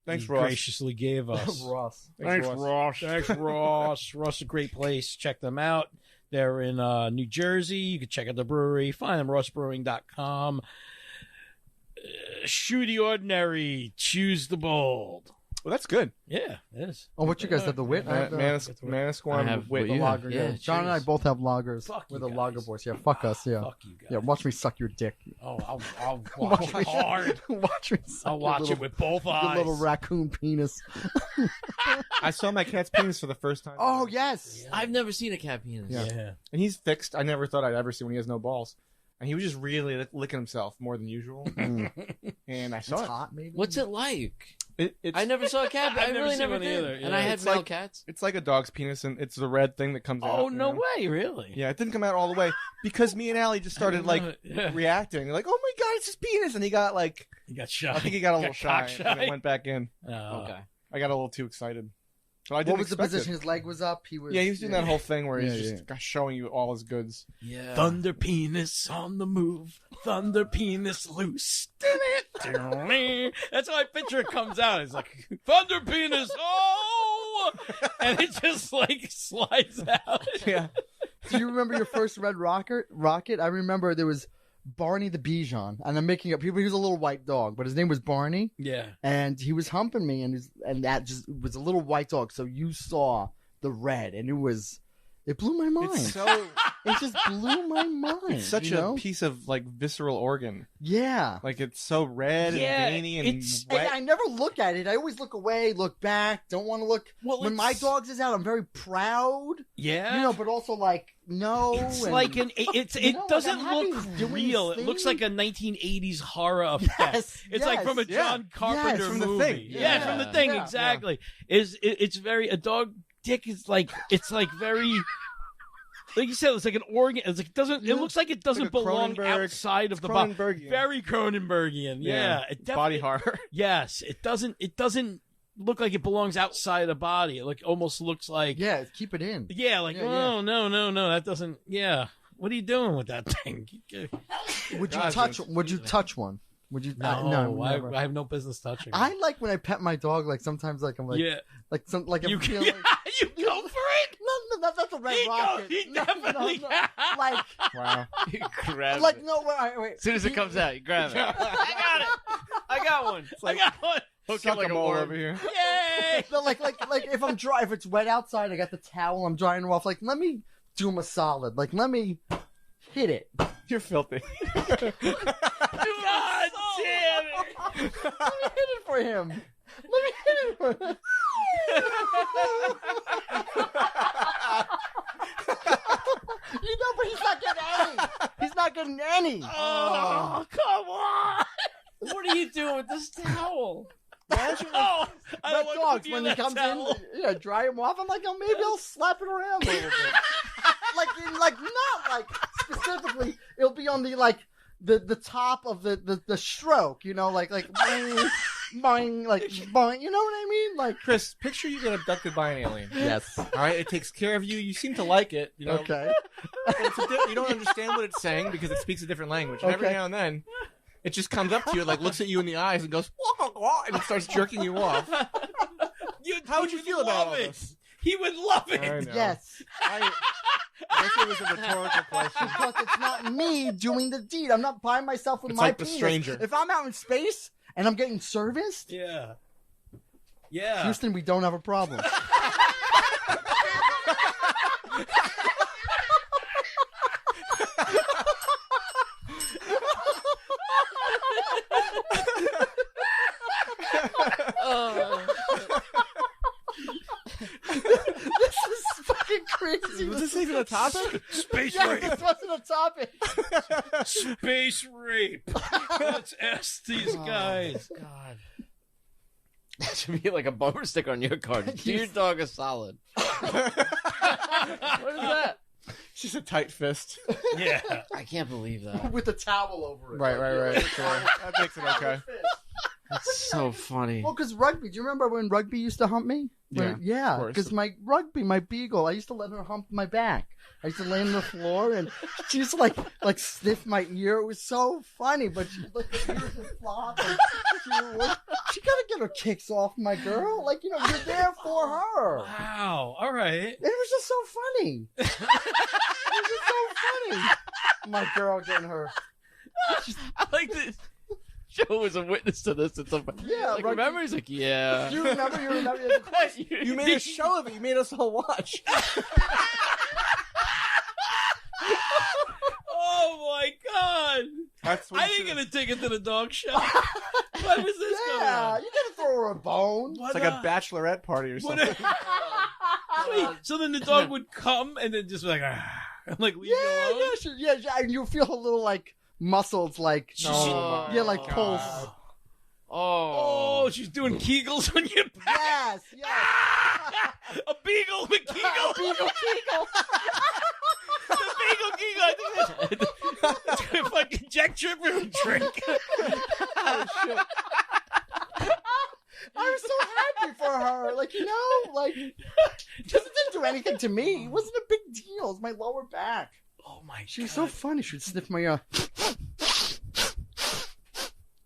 Thanks, he Ross. graciously gave us. Ross. Thanks, Ross. Thanks, Ross. Ross is a great place. Check them out. They're in New Jersey. You can check out the brewery. Find them, rossbrewing.com. Shoot the ordinary. Choose the bold. Well, that's good. Yeah, it is. Oh, what you guys have the wit? I have the, Manasquan I have wit. what the you have. lager. Yeah, Yeah. John and I cheers. both have lagers. Fuck We're you the lager guys. boys. Yeah, fuck us. Yeah. Fuck you guys. Yeah, watch me suck your dick. Oh, I'll watch it hard. Watch me suck I'll your watch little, it with both your eyes. little raccoon penis. I saw my cat's penis for the first time. Oh, yes. I've never seen a cat penis. Yeah. And he's fixed. I never thought I'd ever see when he has no balls. And he was just really licking himself more than usual. And I It's saw it. hot, maybe? What's it like? It's, I never saw a cat. I've I never really seen never one did. either, And yeah. I had It's male like- cats. it's like a dog's penis, and it's the red thing that comes out. Oh, you no know? way, really? Yeah, it didn't come out all the way because me and Allie just started like Yeah. reacting, like, "Oh my god, it's his penis!" And he got like, You got shy. I think he got a little cock shy, and it went back in. Oh. Okay. I got a little too excited. So I What didn't was the expect position? it. His leg was up. He was. Yeah, he was doing that whole thing where he's Yeah, just showing you all his goods. Yeah. Thunder penis on the move. Thunder penis loose. That's how I picture it comes out. It's like, thunder penis, oh! And it just like slides out. Yeah, Do you remember your first red rocket? I remember there was Barney the Bichon, and I'm making up. He was a little white dog, but his name was Barney, Yeah. and he was humping me, and that just was a little white dog. So you saw the red, and it blew my mind. it's so It just blew my mind. it's such you a know? piece of like visceral organ. Yeah. Like it's so red Yeah, and veiny and it's- And wet. I never look at it. I always look away, look back. Don't want to look. Well, when my it's- dog's is out, I'm very proud. Yeah. You know, but also like no. It's and- like it You know, like, doesn't I'm happy look he's doing real. his It looks thing. like a 1980s horror effect. Yes, It's like from a yes. John Carpenter Yes, from The movie. Thing. Yeah, from the thing, Yeah. exactly. It's very a dog dick is like it's like very like you said, it's like an organ. It's like it looks like it doesn't like a belong Cronenberg- outside of the body. Cronenbergian. Very Cronenbergian. Yeah, it body definitely. horror. Yes, it doesn't look like it belongs outside the body. It like almost looks like Yeah, keep it in. yeah, like Yeah, oh no, that doesn't. Yeah, what are you doing with that thing? Would you God, touch? Vince. Would you touch one? Would you? No, never. I have no business touching. I like when I pet my dog. Like sometimes, like I'm like, yeah, like some, like I'm you feeling. yeah, Like, you go for it. no, that's a red He rocket. goes, he No, definitely like, Wow. You grab like it. no, wait. As soon as it comes out, you grab it. I got it. I got one. I got one. Hook it Suck like them a all worm. over here. Yay! No, like if I'm dry, if it's wet outside, I got the towel. I'm drying it off. Like let me do him a solid. Like let me hit it. You're filthy. God damn it! Let me hit it for him. Let me hit it for him. You know, but he's not getting any. He's not getting any. Oh, come on! What are you doing with this towel? Imagine I don't wet want dogs to be when in he that comes towel. in, dry him off. I'm like, oh, maybe I'll slap it around a little bit. like not like specifically. It'll be on the top of the stroke. You know, like boing, boing, like boing. You know what I mean? Like Chris, picture you get abducted by an alien. yes. All right, it takes care of you. You seem to like it. You know, Okay. but you don't understand what it's saying because it speaks a different language. And every Okay. now and then, it just comes up to you, like looks at you in the eyes, and goes, wah, wah, and it starts jerking you off. How would you feel about all it? this? He would love it. I know. Yes. I guess it was a rhetorical question. Because it's not me doing the deed. I'm not buying myself with It's my like the penis. stranger. If I'm out in space and I'm getting serviced, Yeah. Yeah. Houston, we don't have a problem. This is fucking crazy. Was this even a topic? Space Yeah, rape. this wasn't a topic. Space rape. Let's ask these guys. God. That should be like a bumper sticker on your card. Do your dog a solid. What is that? It's just a tight fist. Yeah. I can't believe that. With a towel over it. Right. Sure. That makes it okay. That's so funny. Well, because rugby. Do you remember when rugby used to hump me? Yeah, of course. because my beagle, I used to let her hump my back. I used to lay on the floor, and she used to like sniff my ear. It was so funny, but she like the ears would flop. And she gotta get her kicks off, my girl. Like, you know, you're there for her. Wow. All right. It was just so funny. It was just so funny. My girl getting her. I like this. Joe was a witness to this at some point. Yeah, like, right. remember? He's like, yeah. You remember? You made a show of it. You made us all watch. Oh my God. That's what I you ain't should've- gonna take it to the dog show. Why was this going Yeah, on? you gotta throw her a bone. What It's like a bachelorette party or what something. Wait, so then the dog would come and then just be like, and like leave you alone? Yeah, and you feel a little like muscles, like Oh, yeah, like God. pulse. Oh, she's doing Kegels on your back. Yes. A beagle with Kegel. Beagle. The beagle Kegel. I think that's a fucking Jack Tripper would drink. I was so happy for her. Like, you know, like, just it didn't do anything to me. It wasn't a big deal. It was my lower back. Oh my God. She was so funny. She would sniff my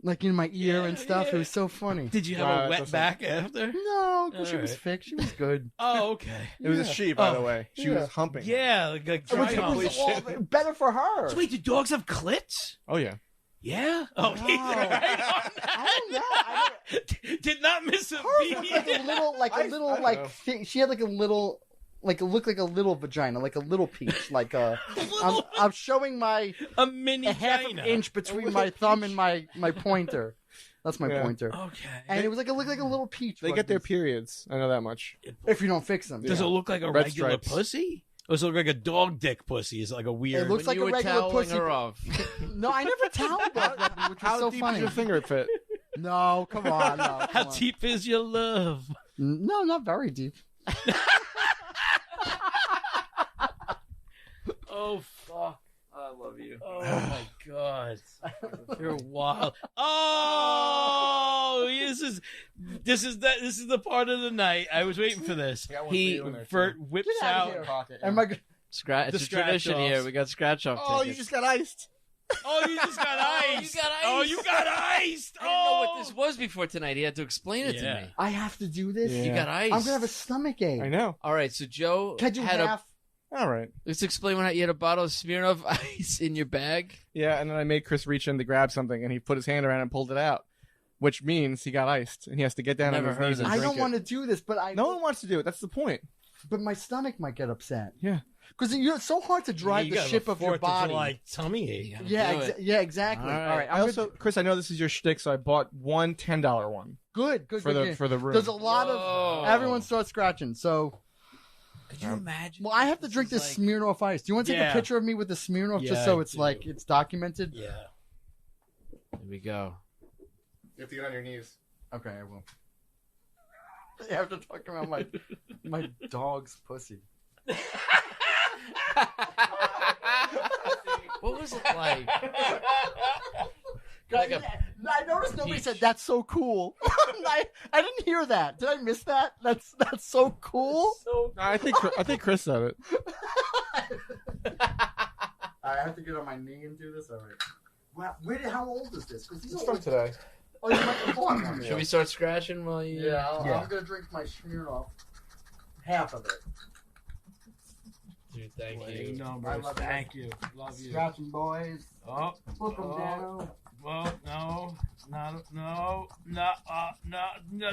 like in my ear and stuff. yeah. It was so funny. Did you have Wow, a that's wet awesome. back after? No, because she All was right. fixed. She was good. Oh, okay. It was a she, by the Oh. way. She Yeah. was humping. Yeah, like It dry was, hump. all better for her. So wait, do dogs have clits? Oh, yeah. Yeah. Oh, he's Wow. right on I don't know. I that. Did not miss a hers was beat. like a little, I don't know. thing. She had like a little, like it looked like a little vagina, like a little peach, like a. I'm showing my A mini a half vagina. an inch between my thumb and my pointer. That's my Yeah. pointer. Okay. And it was like it looked like a little peach. They get their periods. I know that much. if you don't fix them. Does it look like a Red regular stripes. pussy? Or does it look like a dog dick pussy? Is it like a weird? It looks When like you a were regular toweling pussy. her off. No, I never toweled that, which was How so deep funny. does your finger fit? No, come on, no. How come on. deep is your love? No, not very deep. Oh fuck! I love you. Oh my god! You're wild. Oh, this is the part of the night I was waiting for this. Vert whips Get out out. of here. Am I? It's The a tradition scratch-offs. here. We got scratch off. Oh, you just got iced. Oh, you just got iced. you got Oh, iced. you got iced. I didn't know what this was before tonight. He had to explain it to Yeah. me. I have to do this. Yeah. You got ice. I'm gonna have a stomach ache. I know. All right, so Joe Can I do had half? All right. let's explain what you had a bottle of Smirnoff Ice in your bag. Yeah, and then I made Chris reach in to grab something, and he put his hand around and pulled it out, which means he got iced, and he has to get down on Never his heard knees of and I drink don't it. want to do this, but No one wants to do it. That's the point. But my stomach might get upset. Yeah. because it's so hard to drive you the got ship a of your 4th body. July tummy ache. Yeah, exactly. All right. All right, I also, Chris, I know this is your shtick, so I bought one $10 one good for the room. There's a lot Whoa. of everyone starts scratching. So, Could you imagine? well, I have to drink this Smirnoff Ice. Do you want to take a picture of me with the Smirnoff just so it's like it's documented? Yeah. Here we go. You have to get on your knees. Okay, I will. You have to talk about my dog's pussy. What was it like? Guys, I noticed nobody said that's so cool. I didn't hear that. Did I miss that? That's so cool. I think Chris said it. I have to get on my knee and do this. All right. Wow, how old is this? Because It's from today. Oh, you might have bought one. Should we start scratching while you? Yeah, I'm gonna drink my Smirnoff. Half of it. Dude, thank Big you. numbers. I love it. Thank you. Love you. Scratching boys. Oh. Flip them down. Well, no,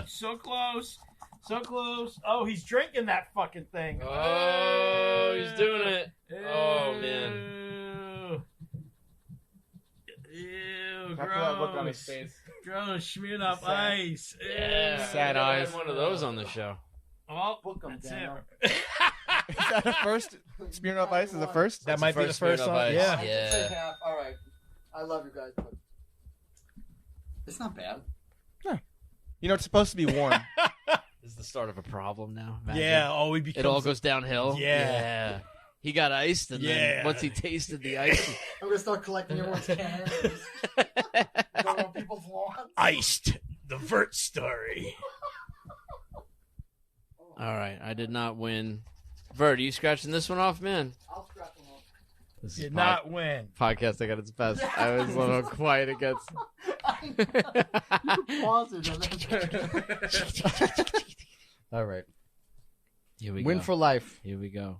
so close, so close. Oh, he's drinking that fucking thing. Oh, he's doing it. Oh, man. Ew, After gross. that look on his face. Gross, Smirnoff Sad. Ice. Yeah, Sad I eyes. had one of those on the show. Oh, Book 'em that's down. it. Is that the first? Smirnoff Ice is the first? That might be the first Smirnoff one. Ice. Yeah. Yeah. All right. I love you guys, but it's not bad. You know, it's supposed to be warm. This is the start of a problem now. Imagine. Yeah. Oh, he becomes. It all goes downhill. Yeah. He got iced, and then once he tasted the ice, I'm gonna start collecting everyone's cans. Going on people's lawns. Iced. The Vert story. all right, I did not win. Vert, are you scratching this one off, man? I'll scratch them off. This Did not win. podcasting at its best. I was a little quiet against. You can pause it. And then... All right. Here we Win go. for life. Here we go.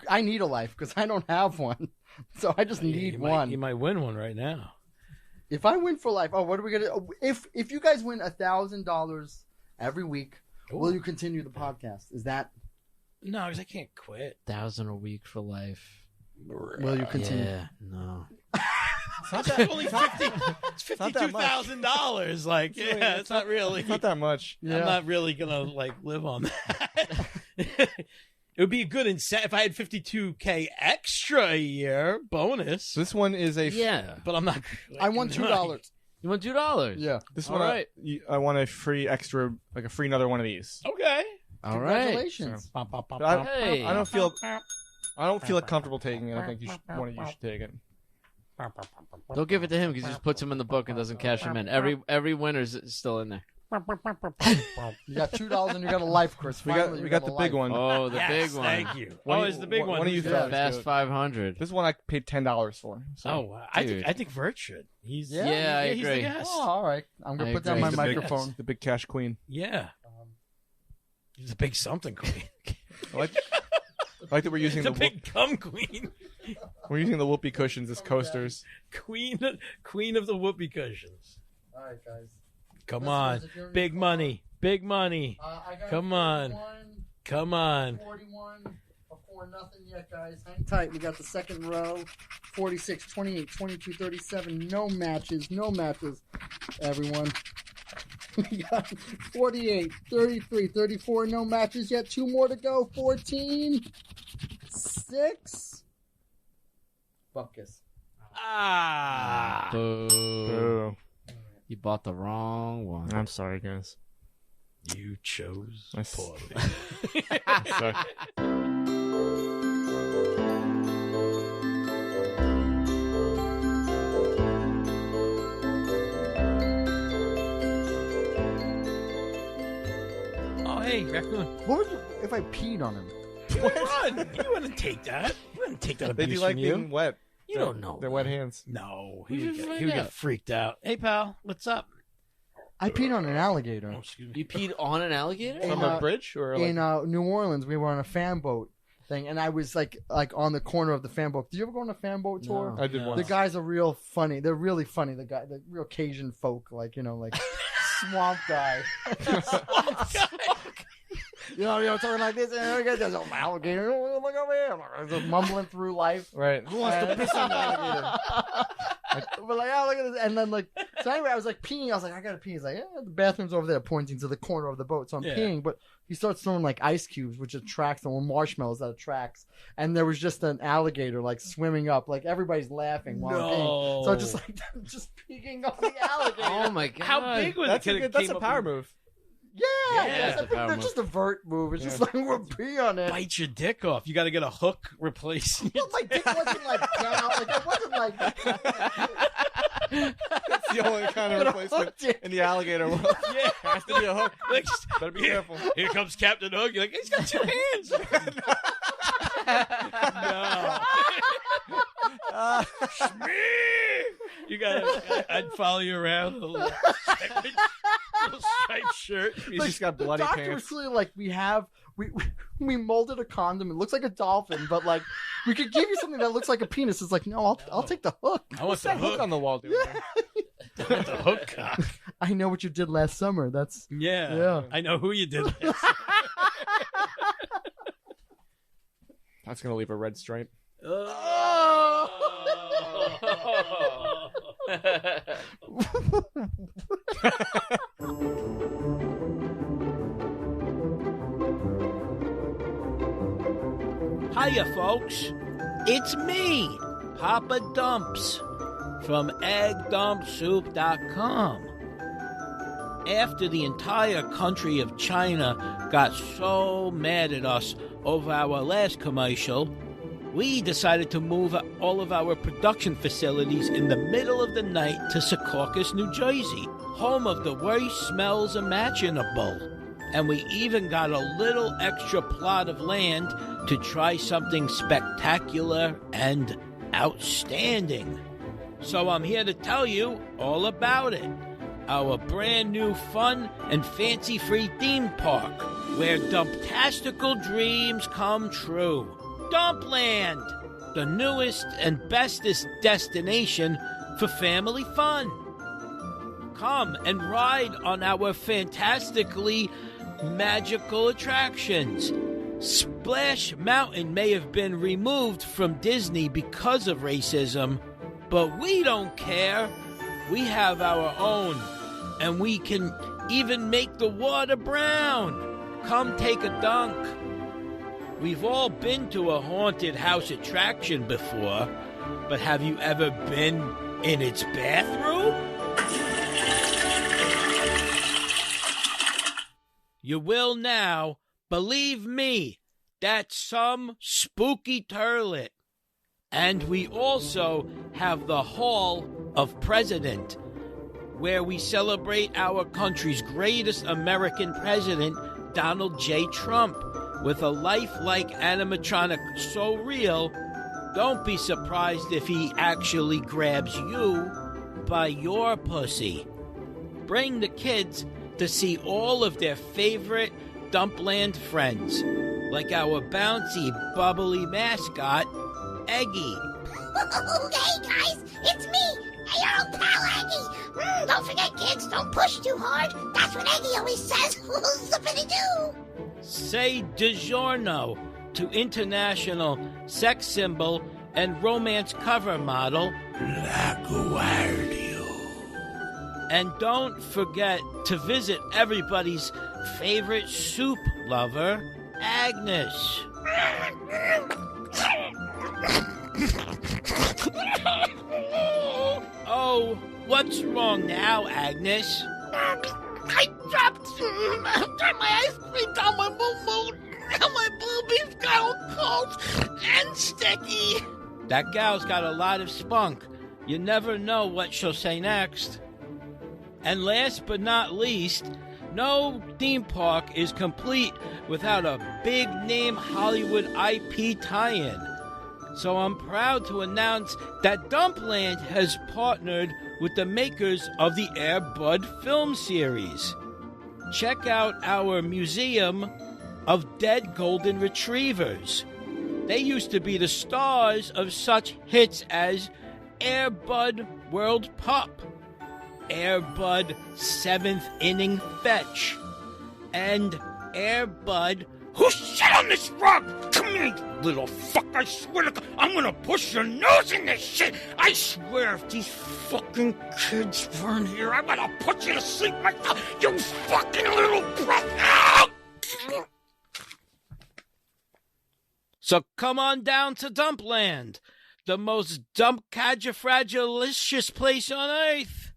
I need a life because I don't have one, so I just need one. You might win one right now. If I win for life, what are we gonna? If you guys win $1,000 every week, will you continue the podcast? Is that? No, because I can't quit. 1,000 a week for life. Will you continue? Yeah, no. It's only It's $52,000. Like, yeah, it's not really. It's not that much. Yeah. I'm not really gonna like live on that. It would be a good incentive if I had $52K extra a year bonus. This one is a. Yeah. But I'm not. I won $2. You want $2? Yeah. This All one, right. I want a free extra, like a free another one of these. Okay. All right. Congratulations. Hey. I don't feel comfortable taking it. I think one of you should take it. Don't give it to him because he just puts him in the book and doesn't cash him in. Every winner's still in there. You got $2 and you got a life, Chris. We Finally, you got the a big life. one. Oh, the Yes, big one. Thank you. One Oh, of it's you- the big one. one of you Who's fellas. that? Fast 500. This one I paid $10 for. So. Oh, wow. Dude. I think Vert should. He's Yeah, I he's the agree. guest. Oh, all right. I'm gonna I put down agree. my He's the big- microphone. The big cash queen. Yeah. He's a big something queen. I like that we're using the the big cum queen. we're using the whoopee cushions as coasters. Queen of the whoopee cushions. All right, guys. Come Listen, on. if you're in Big your money. Big money. I got Come on. 41, Come on. 41 before nothing yet, guys. Hang tight. We got the second row. 46, 28, 22, 37. No matches. No matches, everyone. We got 48, 33, 34. No matches yet. 2 more to go. 14. 6. Bupkis. Ah. Boo. Boo. You bought the wrong one. I'm sorry, guys. You chose I s- poorly. Sorry. Oh, hey, raccoon. What would you if I peed on him? You wouldn't take that. You wouldn't take that They abuse do like from you. being wet. You don't know. Their wet hands. No, We he would, should get, find he would get out. freaked out. Hey, pal, what's up? I peed on an alligator. Oh, excuse me. You peed on an alligator? In, From a bridge or like In New Orleans, we were on a fan boat thing, and I was like on the corner of the fan boat. Did you ever go on a fan boat tour? No. I did No. once. The guys are real funny. They're really funny. The real Cajun folk, like swamp guy. talking like this. And there's an alligator. Oh, look over here. Just mumbling through life. Right. Who wants to piss on the alligator? But like, oh, look at this. And then like, so anyway, I was like peeing. I was like, I gotta pee. He's like, the bathroom's over there, pointing to the corner of the boat. So I'm peeing, but he starts throwing like ice cubes, which attracts them, or marshmallows that attracts. And there was just an alligator like swimming up. Like everybody's laughing while I'm peeing. So just like, just peeing on the alligator. Oh my god! How big was it? That's a power move. Yeah, I think that's just a vert move. It's just like we're pee on it. Bite your dick off. You got to get a hook replaced. Well, my dick wasn't like down. Like I wasn't like. That's the only kind of replacement in the alligator world. Yeah, has to be a hook. Like, better be careful. Here comes Captain Hook. You're like, he's got 2 hands. No. You I'd follow you around. A little striped shirt. He's just got bloody pants. pants. Was clearly like we molded a condom. It looks like a dolphin, but like we could give you something that looks like a penis. It's like, no, I'll take the hook. I want the hook on the wall, dude. I want the hook cock. I know what you did last summer. That's yeah. I know who you did last summer. That's gonna leave a red stripe. Oh. Hiya, folks. It's me, Papa Dumps, from EggDumpSoup.com. After the entire country of China got so mad at us over our last commercial, we decided to move all of our production facilities in the middle of the night to Secaucus, New Jersey, home of the worst smells imaginable. And we even got a little extra plot of land to try something spectacular and outstanding. So I'm here to tell you all about it. Our brand new fun and fancy-free theme park, where dumptastical dreams come true. Dumpland, the newest and bestest destination for family fun. Come and ride on our fantastically magical attractions. Splash Mountain may have been removed from Disney because of racism, but we don't care. We have our own, and we can even make the water brown. Come take a dunk. We've all been to a haunted house attraction before, but have you ever been in its bathroom? You will now. Believe me, that's some spooky turlet. And we also have the Hall of President, where we celebrate our country's greatest American president, Donald J. Trump, with a lifelike animatronic so real, don't be surprised if he actually grabs you by your pussy. Bring the kids to see all of their favorite Dumpland friends, like our bouncy, bubbly mascot, Eggy. Hey guys, it's me, your old pal Eggy. Don't forget, kids, don't push too hard. That's what Eggy always says. Zippity-doo. Say DiGiorno to international sex symbol and romance cover model, LaGuardia. And don't forget to visit everybody's favorite soup lover, Agnes. Oh, what's wrong now, Agnes? I dropped my ice cream down my boo-boo. Now my boobies got all cold and sticky. That gal's got a lot of spunk. You never know what she'll say next. And last but not least, no theme park is complete without a big-name Hollywood IP tie-in. So I'm proud to announce that Dumpland has partnered with the makers of the Air Bud film series. Check out our Museum of Dead Golden Retrievers. They used to be the stars of such hits as Air Bud World Pup, Air Bud 7th Inning Fetch, and air, bud. Who shit on this rug? Come here, little fuck. I swear to God, I'm gonna push your nose in this shit. I swear if these fucking kids weren't here, I'm gonna put you to sleep myself. You fucking little brat. Ow! So come on down to Dumpland, the most dump-cadja-fragilicious place on earth.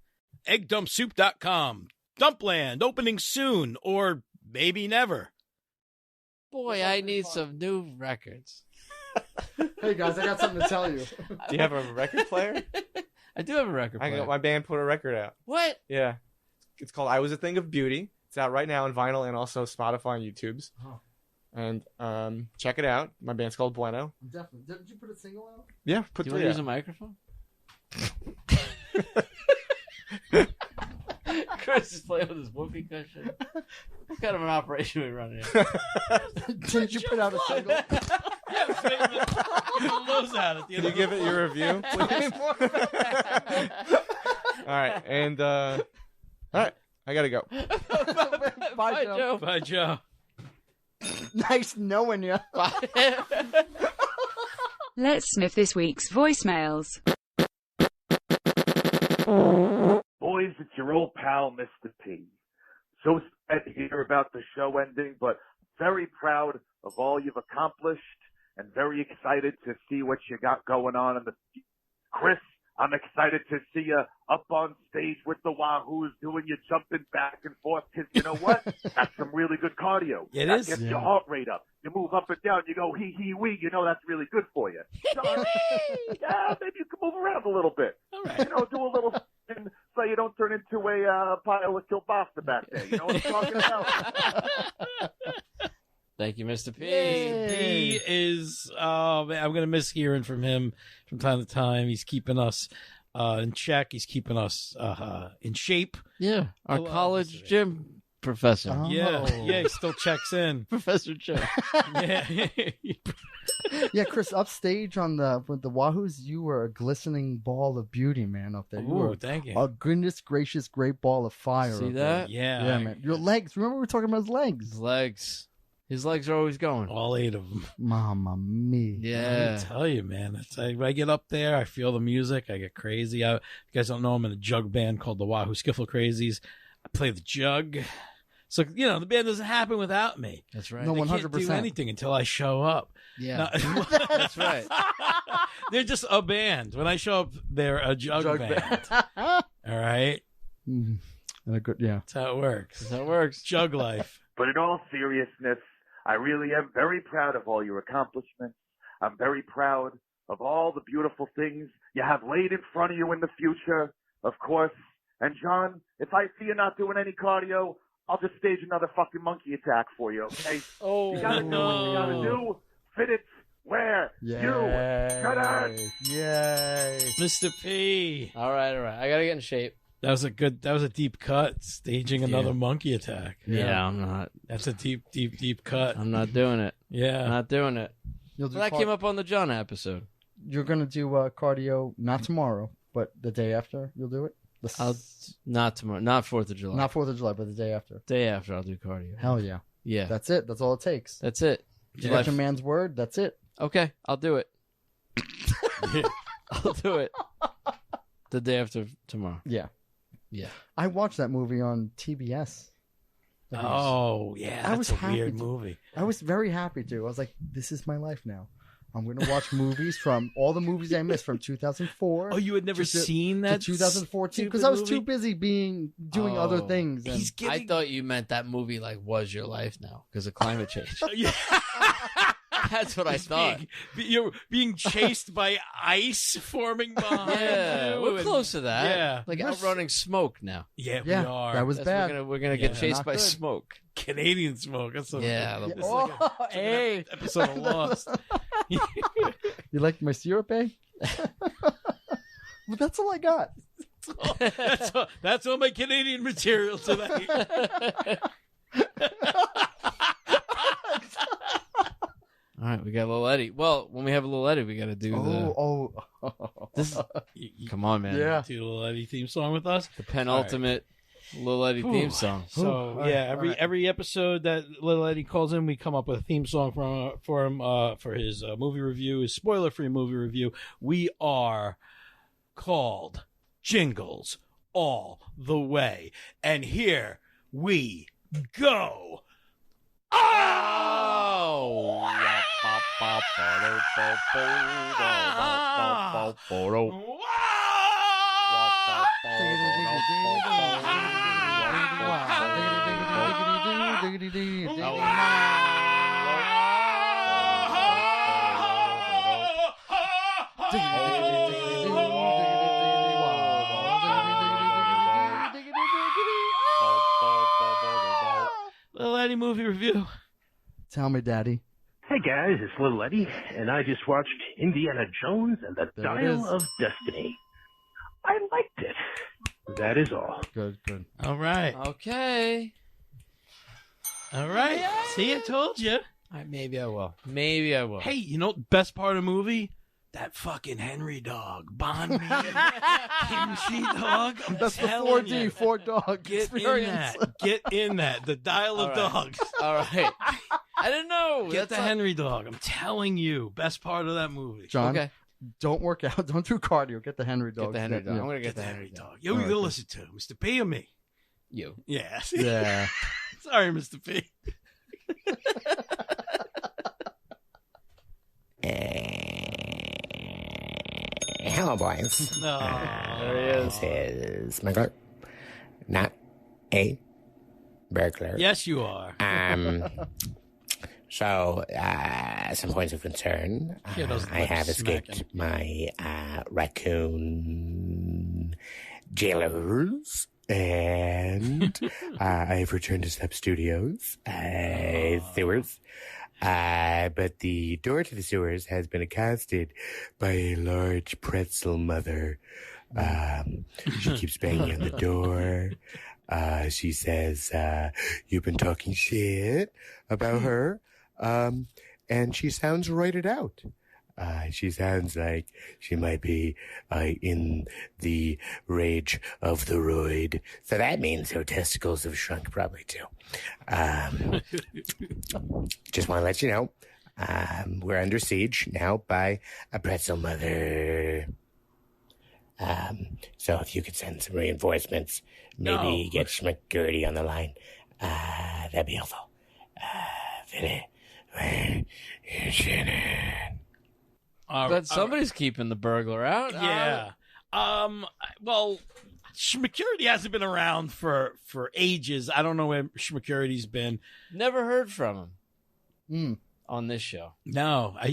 EggDumpSoup.com. Dumpland, opening soon, or maybe never. Boy, I need some new records. Hey guys, I got something to tell you. Do you have a record player? I do have a record player. My band put a record out. What? Yeah. It's called I Was a Thing of Beauty. It's out right now on vinyl and also Spotify and YouTube's. Oh. And check it out. My band's called Bueno. Definitely. Did you put a single out? Yeah, put Do you want to use a microphone? Chris is playing with his whoopee cushion. What kind of an operation are we running here? Did you put out a single? Can you give it your review, please? All right, and all right, I gotta go. Bye, Joe. Bye, Joe. Nice knowing you. Let's sniff this week's voicemails. Boys, it's your old pal, Mr. P. So sad to hear about the show ending, but very proud of all you've accomplished and very excited to see what you got going on in the future. Chris, I'm excited to see you up on stage with the Wahoos doing your jumping back and forth, because you know what? That's some really good cardio. It that is. gets your heart rate up. You move up and down, you go hee hee wee, you know that's really good for you. John, yeah, maybe you can move around a little bit. All right. You know, do a little so you don't turn into a pile of kielbasa back there. You know what I'm talking about? Thank you, Mr. P. He is, oh man, I'm going to miss hearing from him from time to time. He's keeping us in check. He's keeping us in shape. Yeah, our Hello, college Mr. gym professor. Oh. Yeah, he still checks in. Professor Joe. Yeah. Yeah, Chris, upstage with the Wahoos, you were a glistening ball of beauty, man, up there. You Ooh, were thank you. a goodness gracious great ball of fire. See up there. that? Yeah. Yeah, man. Your legs. Remember we were talking about his His legs? legs. His legs are always going. All 8 of them. Mamma mia. Yeah. I tell you, man. When I get up there, I feel the music. I get crazy. If you guys don't know, I'm in a jug band called the Wahoo Skiffle Crazies. I play the jug. So, you know, the band doesn't happen without me. That's right. No, They can't 100%. do anything until I show up. Yeah. No, That's right. they're just a band. When I show up, they're a jug band. All right? Mhm. And a good, yeah. That's how it works. That's how it works. Jug life. But in all seriousness, I really am very proud of all your accomplishments. I'm very proud of all the beautiful things you have laid in front of you in the future, of course. And John, if I see you not doing any cardio, I'll just stage another fucking monkey attack for you, okay? Oh, You gotta do what you gotta do. Fit it where you should have. Yay. Mr. P. All right. I gotta get in shape. That was a deep cut. Staging another monkey attack. Yeah, I'm not. That's a deep cut. I'm not doing it. Yeah. Not doing it. You'll do Well, that came up on the John episode. You're going to do cardio, not tomorrow, but the day after you'll do it? Not tomorrow. Not 4th of July. Not 4th of July, but the day after. Day after, I'll do cardio. Hell yeah. Yeah. That's it. That's all it takes. That's it. You got your man's word. That's it. Okay, I'll do it. I'll do it. The day after tomorrow. Yeah. Yeah. I watched that movie on TBS. Oh, yeah. I was That's a happy weird to- movie. I was very happy to. I was like, this is my life now. I'm going to watch movies from all the movies I missed from 2004 Oh, you had never to- seen to that? 2014 because stupid I was too movie? busy doing other Oh. things. And He's I getting... thought you meant that movie like was your life now because of climate change. Yeah. That's what I thought. You're being chased by ice forming behind Yeah, you. we're and- close to that. Yeah. Like We're- outrunning smoke now. Yeah, yeah, we are. that was That's- bad. We're gonna get Yeah. chased Not by good. smoke. Canadian smoke. That's what Yeah, this is Oh, like a hey. episode of Lost. You like my syrup, eh? Well, that's all I got. That's all my Canadian material tonight. All right, we got Lil Eddie. Well, when we have a Lil Eddie, we got to do Oh. This is, come on, man. Yeah. Do a little Eddie theme song with us. The penultimate Little Eddie theme song. So every episode that Little Eddie calls in, we come up with a theme song for him for his movie review, his spoiler-free movie review. We are called Jingles All the Way, and here we go. Oh! Little Eddie movie review. Tell me, Daddy. Hey guys, it's Little Eddie, and I just watched Indiana Jones and the Dial of Destiny. I liked it. That is all. Good. All right. Okay. All right. See, I told you. Maybe I will. Hey, you know, best part of the movie? That fucking Henry dog. Bond me. Kimchi dog. That's the 4D, 4 dog Get experience. in that. Get in that. The dial of dogs. All right. I didn't know. Get the Henry dog. I'm telling you. Best part of that movie. John, Okay. don't work out. Don't do cardio. Get the Henry dog. Get the Henry dog. Yeah. I'm going to get the Henry dog. Yo, you go listen to Mr. P or me? You. Yeah. Yeah. Sorry, Mr. P. Hello, boys. No. This is Smuggler, not a burglar. Yes, you are. So, some points of concern. Yeah, those I have lips escaped smacking. my raccoon jailers, and I've returned to Step Studios sewers. But the door to the sewers has been accosted by a large pretzel mother. She keeps banging on the door. She says, you've been talking shit about her. And she sounds roided out. She sounds like she might be in the rage of the roid. So that means her testicles have shrunk probably too. Just want to let you know, we're under siege now by a pretzel mother. So if you could send some reinforcements, maybe get Schmickerty on the line, that'd be helpful. But somebody's keeping the burglar out. Yeah. Well, Schmicurity hasn't been around for ages. I don't know where Schmicurity's been. Never heard from him on this show. No, I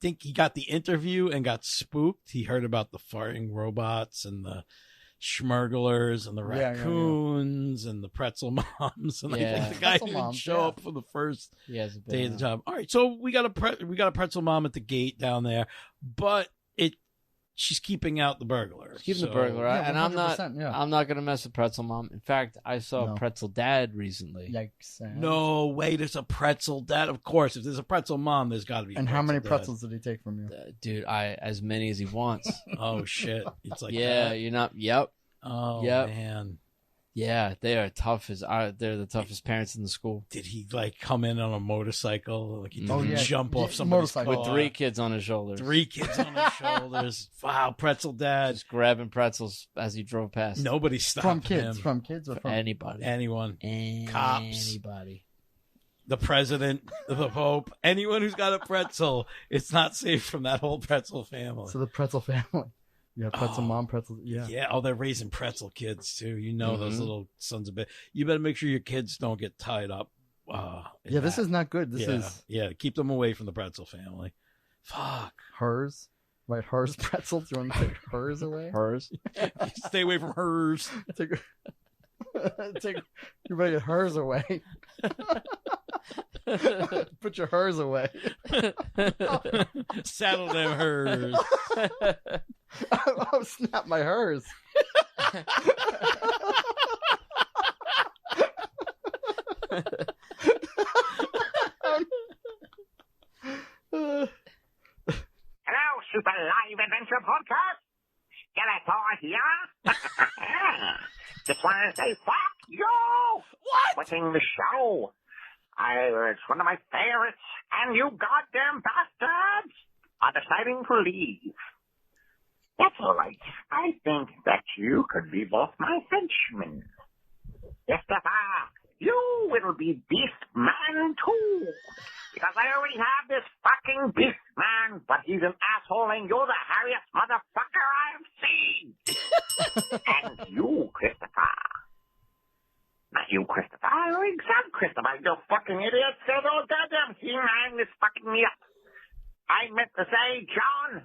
think he got the interview and got spooked. He heard about the farting robots and the Schmurglers and the raccoons and the pretzel moms, and I think the guy didn't show up for the first day of the job. All right, so we got a pretzel mom at the gate down there, but she's keeping out the burglar. Keeping the burglar out, and I'm not going to mess with pretzel mom. In fact, I saw pretzel dad recently. Yikes! No way, there's a pretzel dad. Of course, if there's a pretzel mom, there's got to be. And how many pretzels did he take from you, dude? As many as he wants. Oh shit! It's like that? You're not. Yep. Oh man. Yeah, they are tough they're the toughest parents in the school. Did he come in on a motorcycle? Like he didn't jump off somebody's car? With 3 kids on his shoulders. 3 kids on his shoulders. Wow, pretzel dad. Just grabbing pretzels as he drove past. Nobody stopped him. From kids or from anybody? Anyone. Cops. Anybody. The president, the Pope, anyone who's got a pretzel, it's not safe from that whole pretzel family. So the pretzel family. Yeah, pretzel mom, pretzel. Yeah. Yeah. Oh, they're raising pretzel kids too. You know, those little sons of bitch. You better make sure your kids don't get tied up. This is not good. This is. Yeah, keep them away from the pretzel family. Fuck. Hers. Right, hers pretzels. You want to take hers away? Hers. Stay away from hers. You better get hers away. Put your hers away. Saddle them hers. Oh, snap my hers. Hello, Super Live Adventure Podcast. Skeletor here. Just wanted to say, fuck you! What? Quitting the show. It's one of my favorites, and you goddamn bastards are deciding to leave. That's all right. I think that you could be both my henchmen. Christopher, you will be Beast Man too. Because I already have this fucking Beast Man, but he's an asshole and you're the hairiest motherfucker I've seen. And you, Christopher. Not you, Christopher. Exact Christopher. You fucking idiot. Said, oh, goddamn, He-Man is fucking me up. I meant to say, John,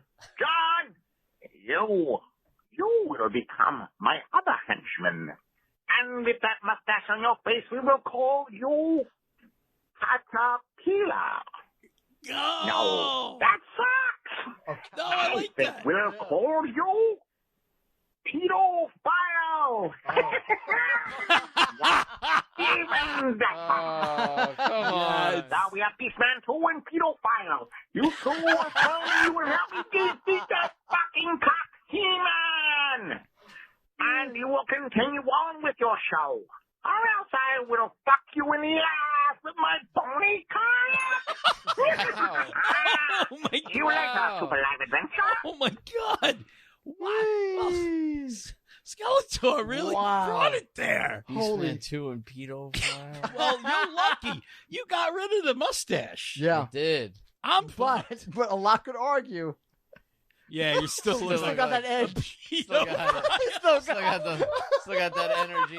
you will become my other henchman. And with that mustache on your face, we will call you Caterpillar. No, that sucks. Okay. No, I like think that. We'll call you Pedophile. Even that. Come on. Now we have Beastman 2 and Pedophile. You two will tell me you will help me defeat that fucking cock He-Man. And you will continue on with your show. Or else I will fuck you in the ass with my bony cock. Oh my God. See you later, Super Live Adventure. Oh my God. What? Skeletor really brought it there. Beastman 2 and Pedophile. Well, you're lucky. You got rid of the mustache. Yeah. I did. But a lot could argue. Yeah, you're still Still got that edge. Still got it. Still got that energy.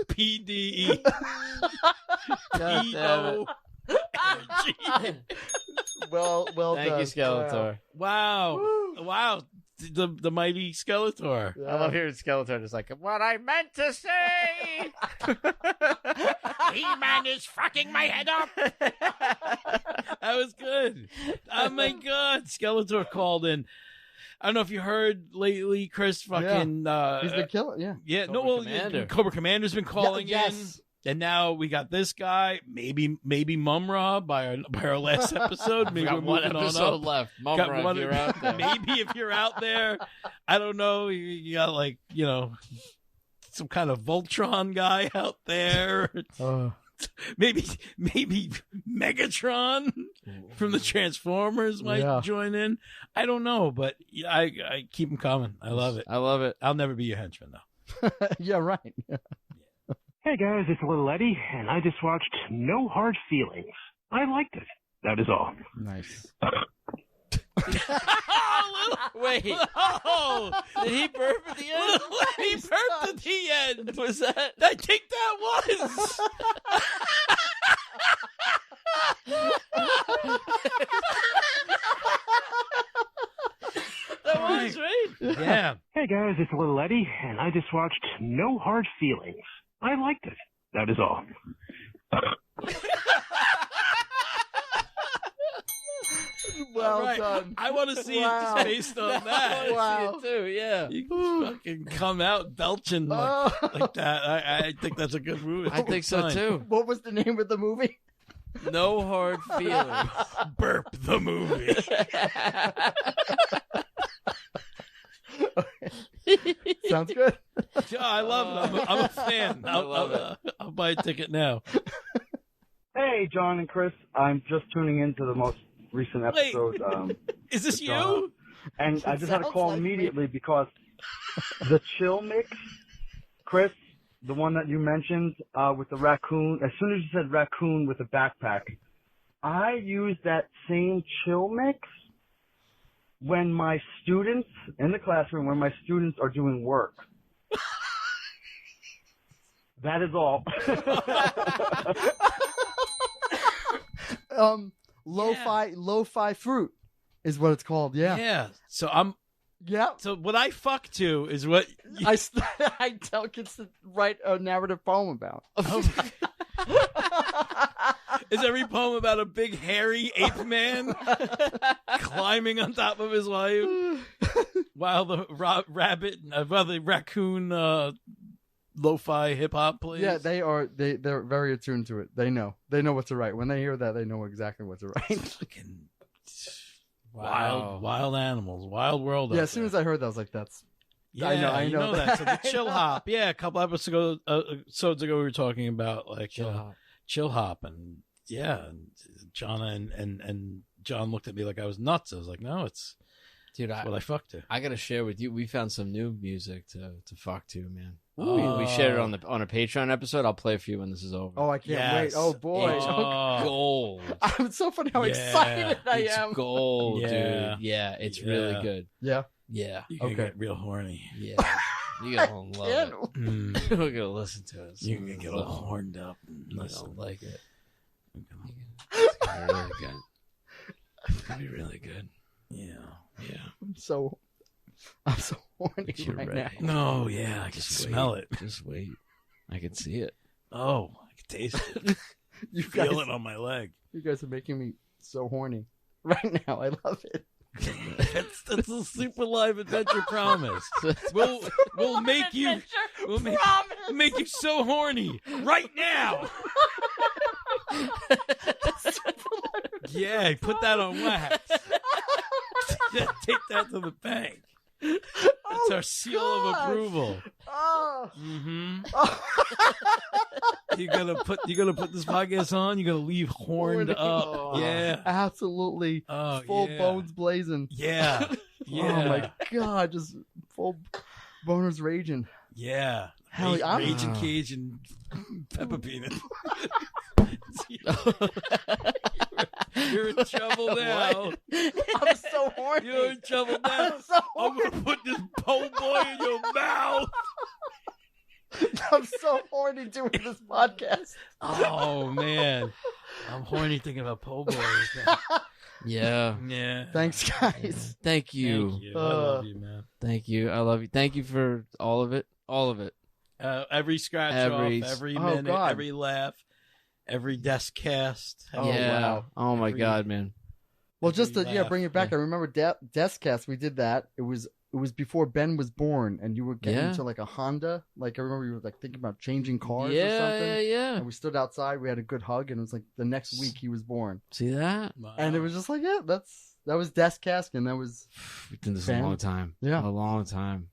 PDE. God Well Thank done. you, Skeletor. Wow. The mighty Skeletor. I love hearing Skeletor just like, what I meant to say! He-Man is fucking my head up. That was good. Oh my God. Skeletor called in. I don't know if you heard lately, Chris. Fucking, he's been killing. Yeah. Cobra Commander's been calling in. Yes. And now we got this guy, maybe Mumra by our last episode. Maybe got we're one moving on episode up. left. Got Mumra, one- if you're out there. Maybe if you're out there, I don't know. You got some kind of Voltron guy out there. Maybe Megatron from the Transformers might join in. I don't know, but I keep them coming. I love it. I love it. I'll never be your henchman though. Yeah, right. Hey guys, it's Little Eddie, and I just watched No Hard Feelings. I liked it. That is all. Nice. Wait. Oh, did he burp at the end? He burped at the end. Was that? I think that was. That was, right? Yeah. Hey guys, it's Little Eddie, and I just watched No Hard Feelings. I liked it. That is all. Well right. done. I want to see it just based on that. Wow. See it too, yeah. You can fucking come out belching like that. I think that's a good movie. I think so too. What was the name of the movie? No Hard Feelings. Burp the movie. Sounds good. Yeah, I love it. I'm a fan. I love it. I'll buy a ticket now. Hey, John and Chris. I'm just tuning into the most recent episode. Is this you? And I just had to call immediately because the chill mix, Chris, the one that you mentioned with the raccoon, as soon as you said raccoon with a backpack, I use that same chill mix when my students, in the classroom, when my students are doing work. That is all. Lo-fi fruit is what it's called. Yeah. Yeah. So I'm. Yeah. So what I fuck to is what I tell kids to write a narrative poem about. Is every poem about a big hairy ape man climbing on top of his wife while the the raccoon lo-fi hip hop plays. Yeah, they are. They're very attuned to it. They know what to write. When they hear that, they know exactly what to write. Fucking wild animals, wild world. Yeah, as soon as I heard that, I was like, "That's." Yeah, I know that. So the chill hop. Yeah, a couple episodes ago, we were talking about like chill hop, and and John and John looked at me like I was nuts. I was like, no, it's what I fuck to. I gotta share with you. We found some new music to fuck to, man. We shared it on a Patreon episode. I'll play for you when this is over. Oh, I can't wait. Oh boy, it's gold. I'm so funny how excited I am. It's gold, dude. Yeah, it's really good. Yeah. Yeah. You can get real horny. Yeah. You gonna love it. We're gonna listen to it. You can get all horned up and listen. Like it. It's gonna be really good. It's gonna be really good. Yeah. I'm so horny right now. No, yeah, I can smell it. Just wait. I can see it. Oh, I can taste it. You feel guys, it on my leg. You guys are making me so horny right now. I love it. That's a super live adventure promise. We'll make you make you so horny right now. Yeah, put that on wax. Take that to the bank. That's our seal of approval. Oh. Mm-hmm. You're gonna put this podcast on. You're gonna leave horned up. Oh, yeah, absolutely. Full bones blazing. Yeah. Oh my god, just full boners raging. Yeah. Hell, Raging Cage and Peppa Peanut. You're in trouble now. I'm so horny. You're in trouble now. I'm gonna put this po' boy in your mouth. I'm so horny doing this podcast. Oh man, I'm horny thinking about po' boys. Yeah. Thanks, guys. Thank you. I love you, man. Thank you. I love you. Thank you for all of it. All of it. Every scratch off, every minute, every laugh, every desk cast. Wow. Oh my god, man. Well, just to bring it back. I remember desk cast. We did that. It was before Ben was born, and you were getting into like a Honda. Like I remember you were like thinking about changing cars or something. Yeah. And we stood outside. We had a good hug, and it was like the next week he was born. See that? Wow. And it was just like, that was desk cast, and that was. We've done this Ben. a long time. Yeah, a long time.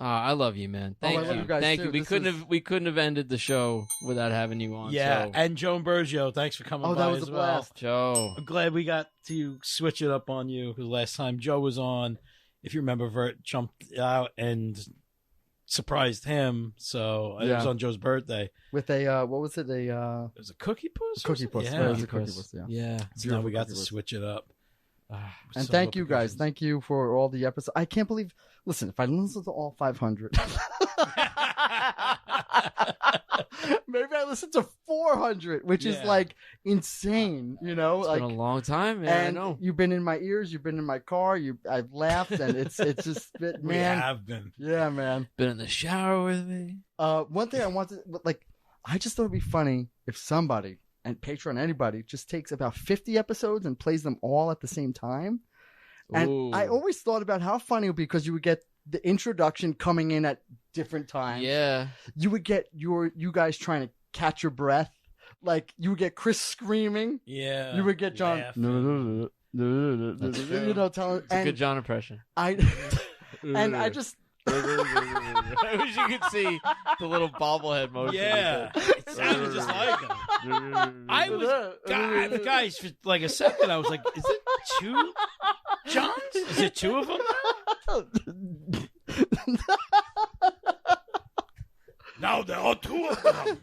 I love you, man. Thank you. I love you guys Thank too. you. We couldn't have ended the show without having you on. Yeah, so. and Joe Imburgio, thanks for coming by that was as a well. blast. Joe. I'm glad we got to switch it up on you because last time Joe was on, if you remember, Vert jumped out and surprised him. So it was on Joe's birthday with a what was it? It was a cookie puss. Cookie puss. Yeah, it was a cookie puss. Yeah. So now we got to switch it up. And thank you guys. Thank you for all the episodes. I can't believe. Listen, if I listen to all 500, maybe I listen to 400, which is like insane. You know, it's like been a long time, man. And I know. You've been in my ears. You've been in my car. I've laughed, and it's just man. We have been. Yeah, man. Been in the shower with me. One thing I wanted, I just thought it'd be funny if somebody. And Patreon, anybody, just takes about 50 episodes and plays them all at the same time. And I always thought about how funny it would be because you would get the introduction coming in at different times. Yeah. You would get you guys trying to catch your breath. Like, you would get Chris screaming. Yeah. You would get John. You know, telling. It's a good John impression. I just. I wish you could see the little bobblehead motion. Yeah, it sounded just like him. I was, guys, for like a second, I was like, "Is it two Johns? Is it two of them?" No, there are two of them.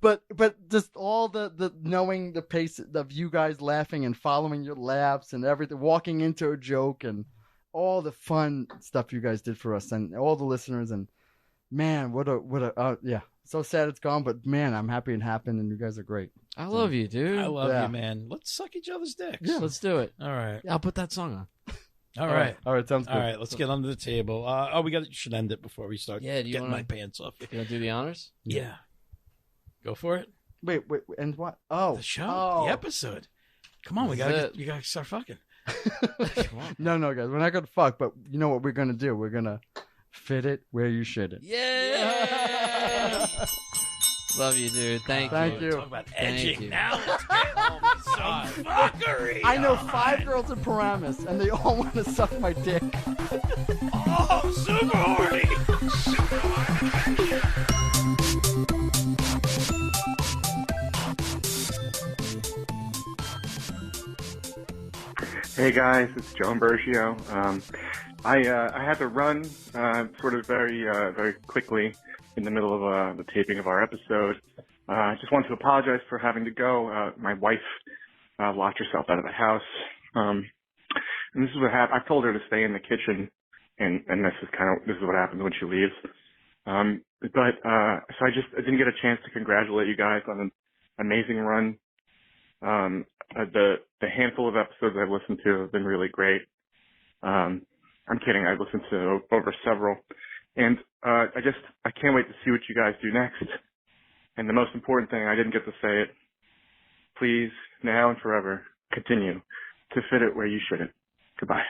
But just all the knowing the pace of you guys laughing and following your laughs and everything, walking into a joke and. All the fun stuff you guys did for us and all the listeners, and man, what a so sad it's gone, but man, I'm happy it happened and you guys are great. I love you, dude. I love you, man. Let's suck each other's dicks. Yeah, let's do it. All right. I'll put that song on. All right. Sounds good. All right, let's get under the table. We should end it before we start getting my pants off. You want to do the honors? Yeah. Go for it. Wait, and what? Oh, the show, the episode. Come on, you gotta start fucking. No, guys, we're not gonna fuck, but you know what we're gonna do? We're gonna fit it where you should it. Yeah. Love you, dude. Thank you. Talk about edging. you. Now let's get some fuckery. I know 5 girls in Paramus, and they all want to suck my dick. Oh, super horny. Hey guys, it's Joe Imburgio. I had to run sort of very quickly in the middle of the taping of our episode. I just want to apologize for having to go. My wife locked herself out of the house, and this is what happened. I told her to stay in the kitchen, and this is what happens when she leaves. So I didn't get a chance to congratulate you guys on an amazing run. The handful of episodes I've listened to have been really great. I'm kidding. I've listened to over several, and I can't wait to see what you guys do next. And the most important thing, I didn't get to say it. Please, now and forever, continue to fit it where you shouldn't. Goodbye.